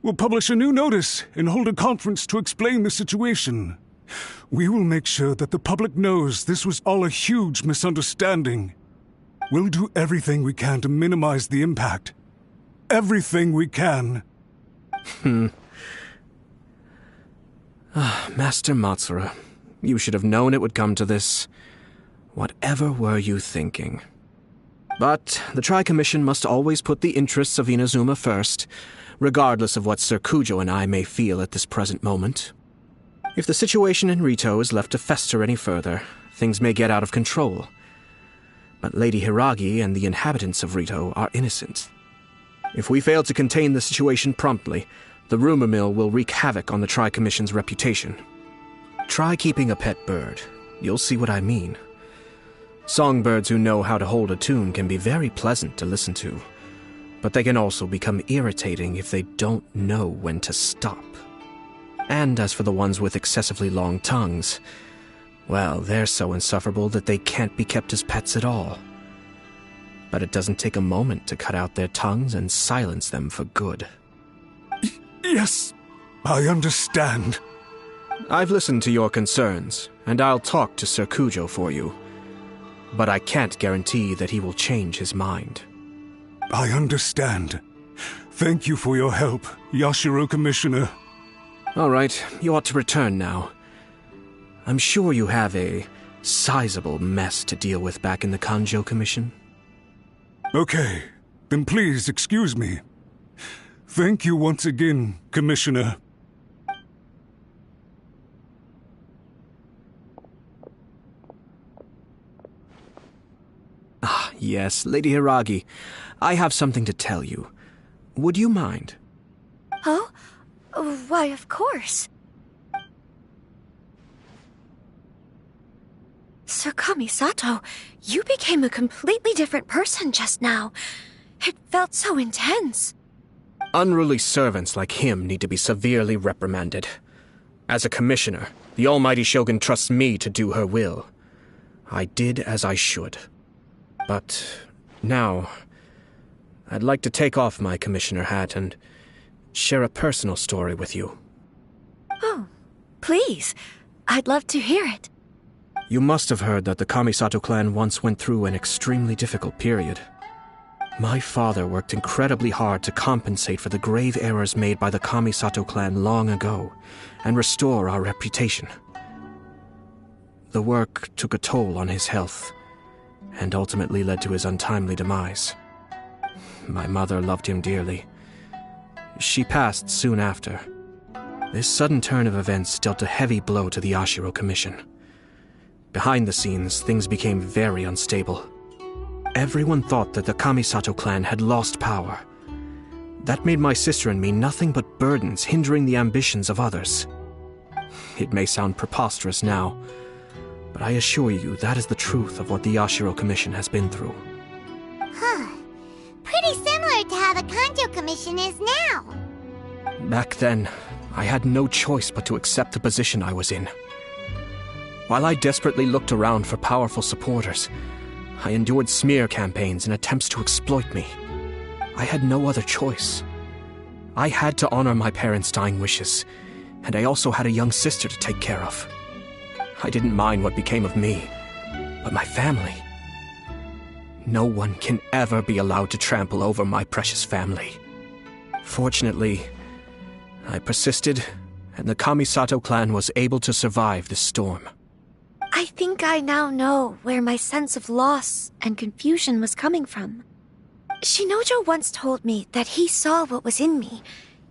We'll publish a new notice and hold a conference to explain the situation. We will make sure that the public knows this was all a huge misunderstanding. We'll do everything we can to minimize the impact. Everything we can. Master Matsura, you should have known it would come to this. Whatever were you thinking? But the Tri-Commission must always put the interests of Inazuma first, regardless of what Sir Kujo and I may feel at this present moment. If the situation in Rito is left to fester any further, things may get out of control. But Lady Hiragi and the inhabitants of Rito are innocent. If we fail to contain the situation promptly, the rumor mill will wreak havoc on the Tri-Commission's reputation. Try keeping a pet bird. You'll see what I mean. Songbirds who know how to hold a tune can be very pleasant to listen to, but they can also become irritating if they don't know when to stop. And as for the ones with excessively long tongues, well, they're so insufferable that they can't be kept as pets at all. But it doesn't take a moment to cut out their tongues and silence them for good. Yes, I understand. I've listened to your concerns, and I'll talk to Sir Kujo for you. but I can't guarantee that he will change his mind. I understand. Thank you for your help, Yashiro Commissioner. All right, you ought to return now. I'm sure you have a sizable mess to deal with back in the Kanjo Commission. Okay, then please excuse me. Thank you once again, Commissioner. Ah, yes, Lady Hiragi. I have something to tell you. Would you mind? Oh? Why, of course. Sir Kamisato, you became a completely different person just now. It felt so intense. Unruly servants like him need to be severely reprimanded. As a commissioner, the almighty Shogun trusts me to do her will. I did as I should. But now, I'd like to take off my commissioner hat and share a personal story with you. Oh, please. I'd love to hear it. You must have heard that the Kamisato clan once went through an extremely difficult period. My father worked incredibly hard to compensate for the grave errors made by the Kamisato clan long ago and restore our reputation. The work took a toll on his health and ultimately led to his untimely demise. My mother loved him dearly. She passed soon after. This sudden turn of events dealt a heavy blow to the Yashiro Commission. Behind the scenes, things became very unstable. Everyone thought that the Kamisato clan had lost power. That made my sister and me nothing but burdens hindering the ambitions of others. It may sound preposterous now, but I assure you that is the truth of what the Yashiro Commission has been through. Huh. Pretty similar to how the Kanjo Commission is now. Back then, I had no choice but to accept the position I was in. While I desperately looked around for powerful supporters, I endured smear campaigns and attempts to exploit me. I had no other choice. I had to honor my parents' dying wishes, and I also had a young sister to take care of. I didn't mind what became of me, but my family. No one can ever be allowed to trample over my precious family. Fortunately, I persisted, and the Kamisato clan was able to survive this storm. I think I now know where my sense of loss and confusion was coming from. Shinojo once told me that he saw what was in me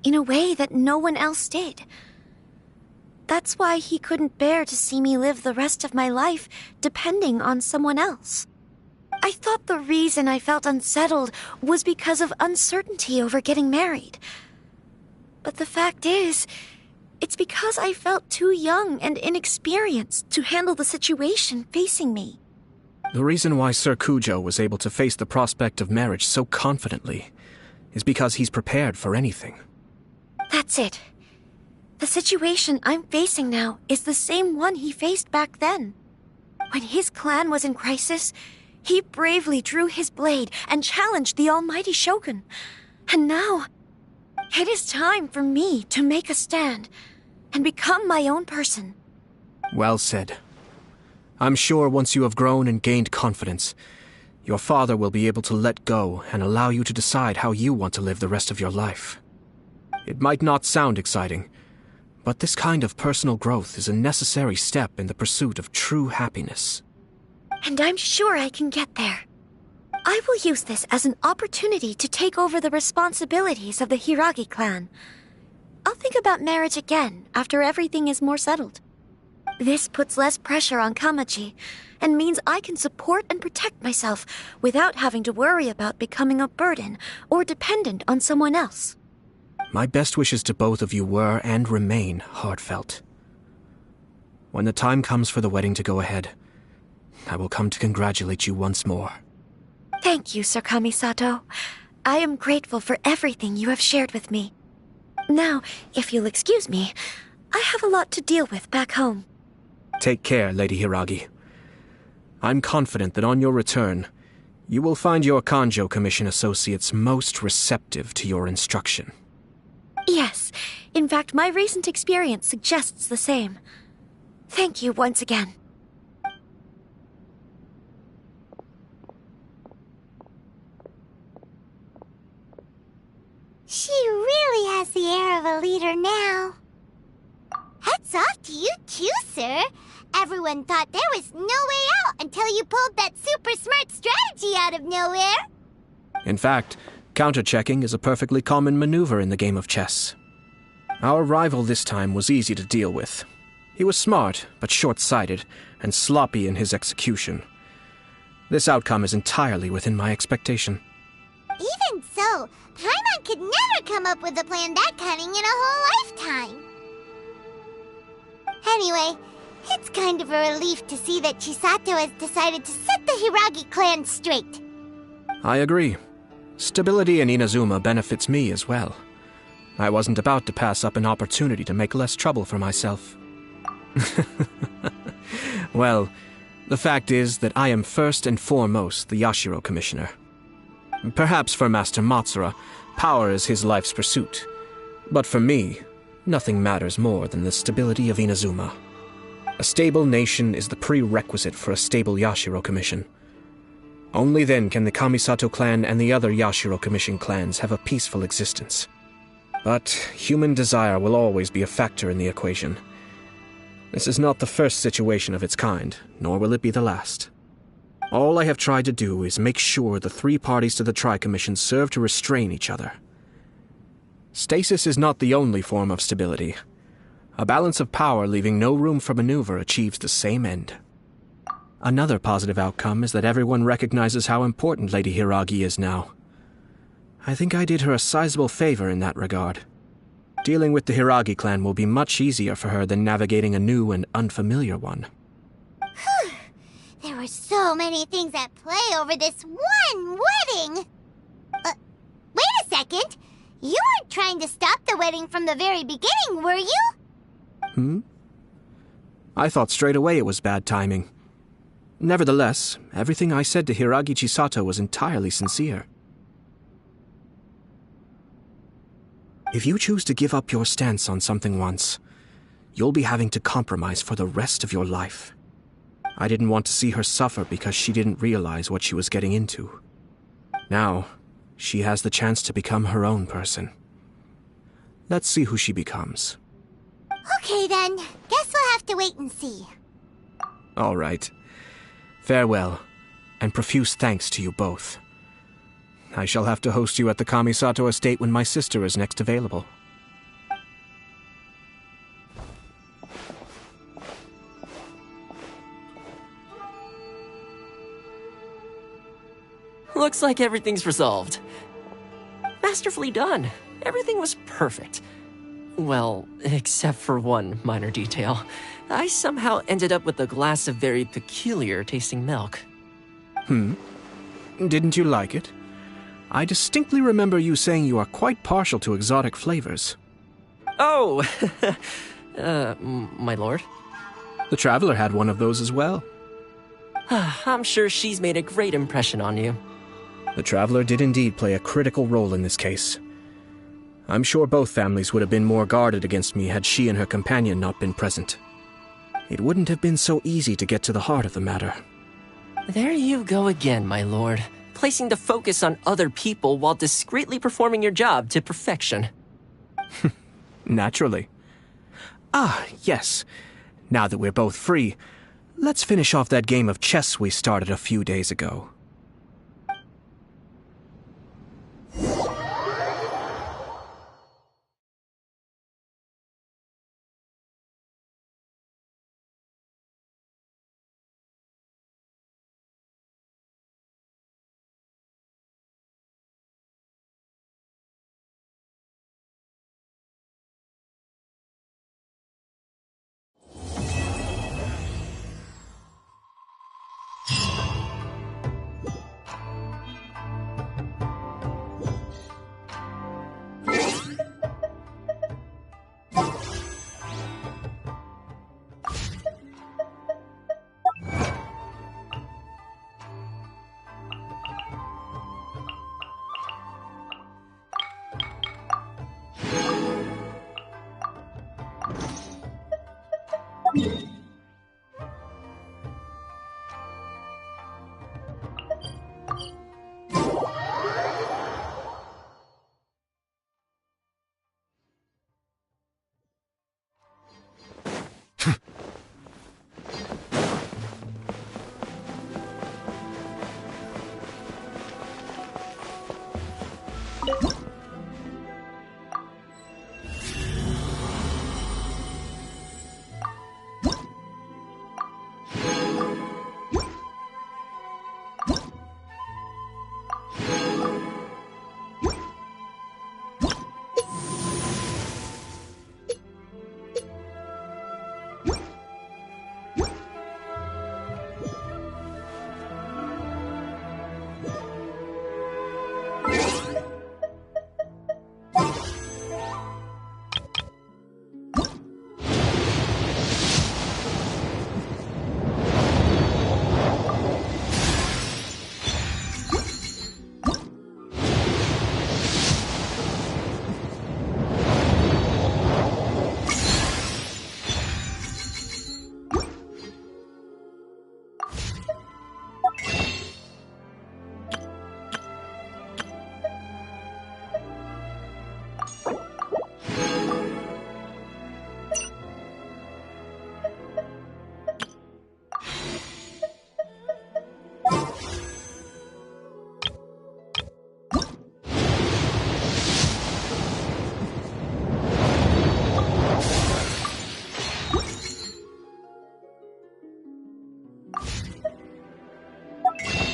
in a way that no one else did. That's why he couldn't bear to see me live the rest of my life depending on someone else. I thought the reason I felt unsettled was because of uncertainty over getting married. But the fact is, it's because I felt too young and inexperienced to handle the situation facing me. The reason why Sir Kujo was able to face the prospect of marriage so confidently is because he's prepared for anything. That's it. The situation I'm facing now is the same one he faced back then. When his clan was in crisis, he bravely drew his blade and challenged the almighty Shogun. And now, it is time for me to make a stand and become my own person. Well said. I'm sure once you have grown and gained confidence, your father will be able to let go and allow you to decide how you want to live the rest of your life. It might not sound exciting, but this kind of personal growth is a necessary step in the pursuit of true happiness. And I'm sure I can get there. I will use this as an opportunity to take over the responsibilities of the Hiragi clan. I'll think about marriage again after everything is more settled. This puts less pressure on Kamaji, and means I can support and protect myself without having to worry about becoming a burden or dependent on someone else. My best wishes to both of you were and remain heartfelt. When the time comes for the wedding to go ahead, I will come to congratulate you once more. Thank you, Sir Kamisato. I am grateful for everything you have shared with me. Now, if you'll excuse me, I have a lot to deal with back home. Take care, Lady Hiragi. I'm confident that on your return, you will find your Kanjo Commission associates most receptive to your instruction. Yes, in fact, my recent experience suggests the same. Thank you once again. She really has the air of a leader now. Hats off to you too, sir. Everyone thought there was no way out until you pulled that super smart strategy out of nowhere. In fact, counter-checking is a perfectly common maneuver in the game of chess. Our rival this time was easy to deal with. He was smart, but short-sighted, and sloppy in his execution. This outcome is entirely within my expectation. Even so, Paimon could never come up with a plan that cunning in a whole lifetime. Anyway, it's kind of a relief to see that Chisato has decided to set the Hiragi clan straight. I agree. Stability in Inazuma benefits me as well. I wasn't about to pass up an opportunity to make less trouble for myself. Well, the fact is that I am first and foremost the Yashiro Commissioner. Perhaps for Master Matsura, power is his life's pursuit. But for me, nothing matters more than the stability of Inazuma. A stable nation is the prerequisite for a stable Yashiro Commission. Only then can the Kamisato clan and the other Yashiro Commission clans have a peaceful existence. But human desire will always be a factor in the equation. This is not the first situation of its kind, nor will it be the last. All I have tried to do is make sure the three parties to the Tri-Commission serve to restrain each other. Stasis is not the only form of stability. A balance of power leaving no room for maneuver achieves the same end. Another positive outcome is that everyone recognizes how important Lady Hiragi is now. I think I did her a sizable favor in that regard. Dealing with the Hiragi clan will be much easier for her than navigating a new and unfamiliar one. There were so many things at play over this one wedding! Wait a second! You weren't trying to stop the wedding from the very beginning, were you? I thought straight away it was bad timing. Nevertheless, everything I said to Hiragi Chisato was entirely sincere. If you choose to give up your stance on something once, you'll be having to compromise for the rest of your life. I didn't want to see her suffer because she didn't realize what she was getting into. Now, she has the chance to become her own person. Let's see who she becomes. Okay then, guess we'll have to wait and see. All right. Farewell, and profuse thanks to you both. I shall have to host you at the Kamisato estate when my sister is next available. Looks like everything's resolved. Masterfully done. Everything was perfect. Well, except for one minor detail. I somehow ended up with a glass of very peculiar tasting milk. Didn't you like it? I distinctly remember you saying you are quite partial to exotic flavors. Oh, my lord. The Traveler had one of those as well. I'm sure she's made a great impression on you. The Traveler did indeed play a critical role in this case. I'm sure both families would have been more guarded against me had she and her companion not been present. It wouldn't have been so easy to get to the heart of the matter. There you go again, my lord. Placing the focus on other people while discreetly performing your job to perfection. Naturally. Ah, yes. Now that we're both free, let's finish off that game of chess we started a few days ago.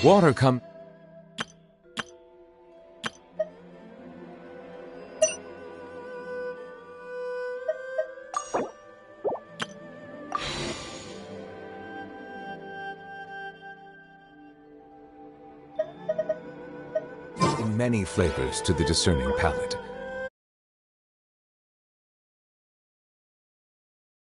Water come... Many flavors to the discerning palate.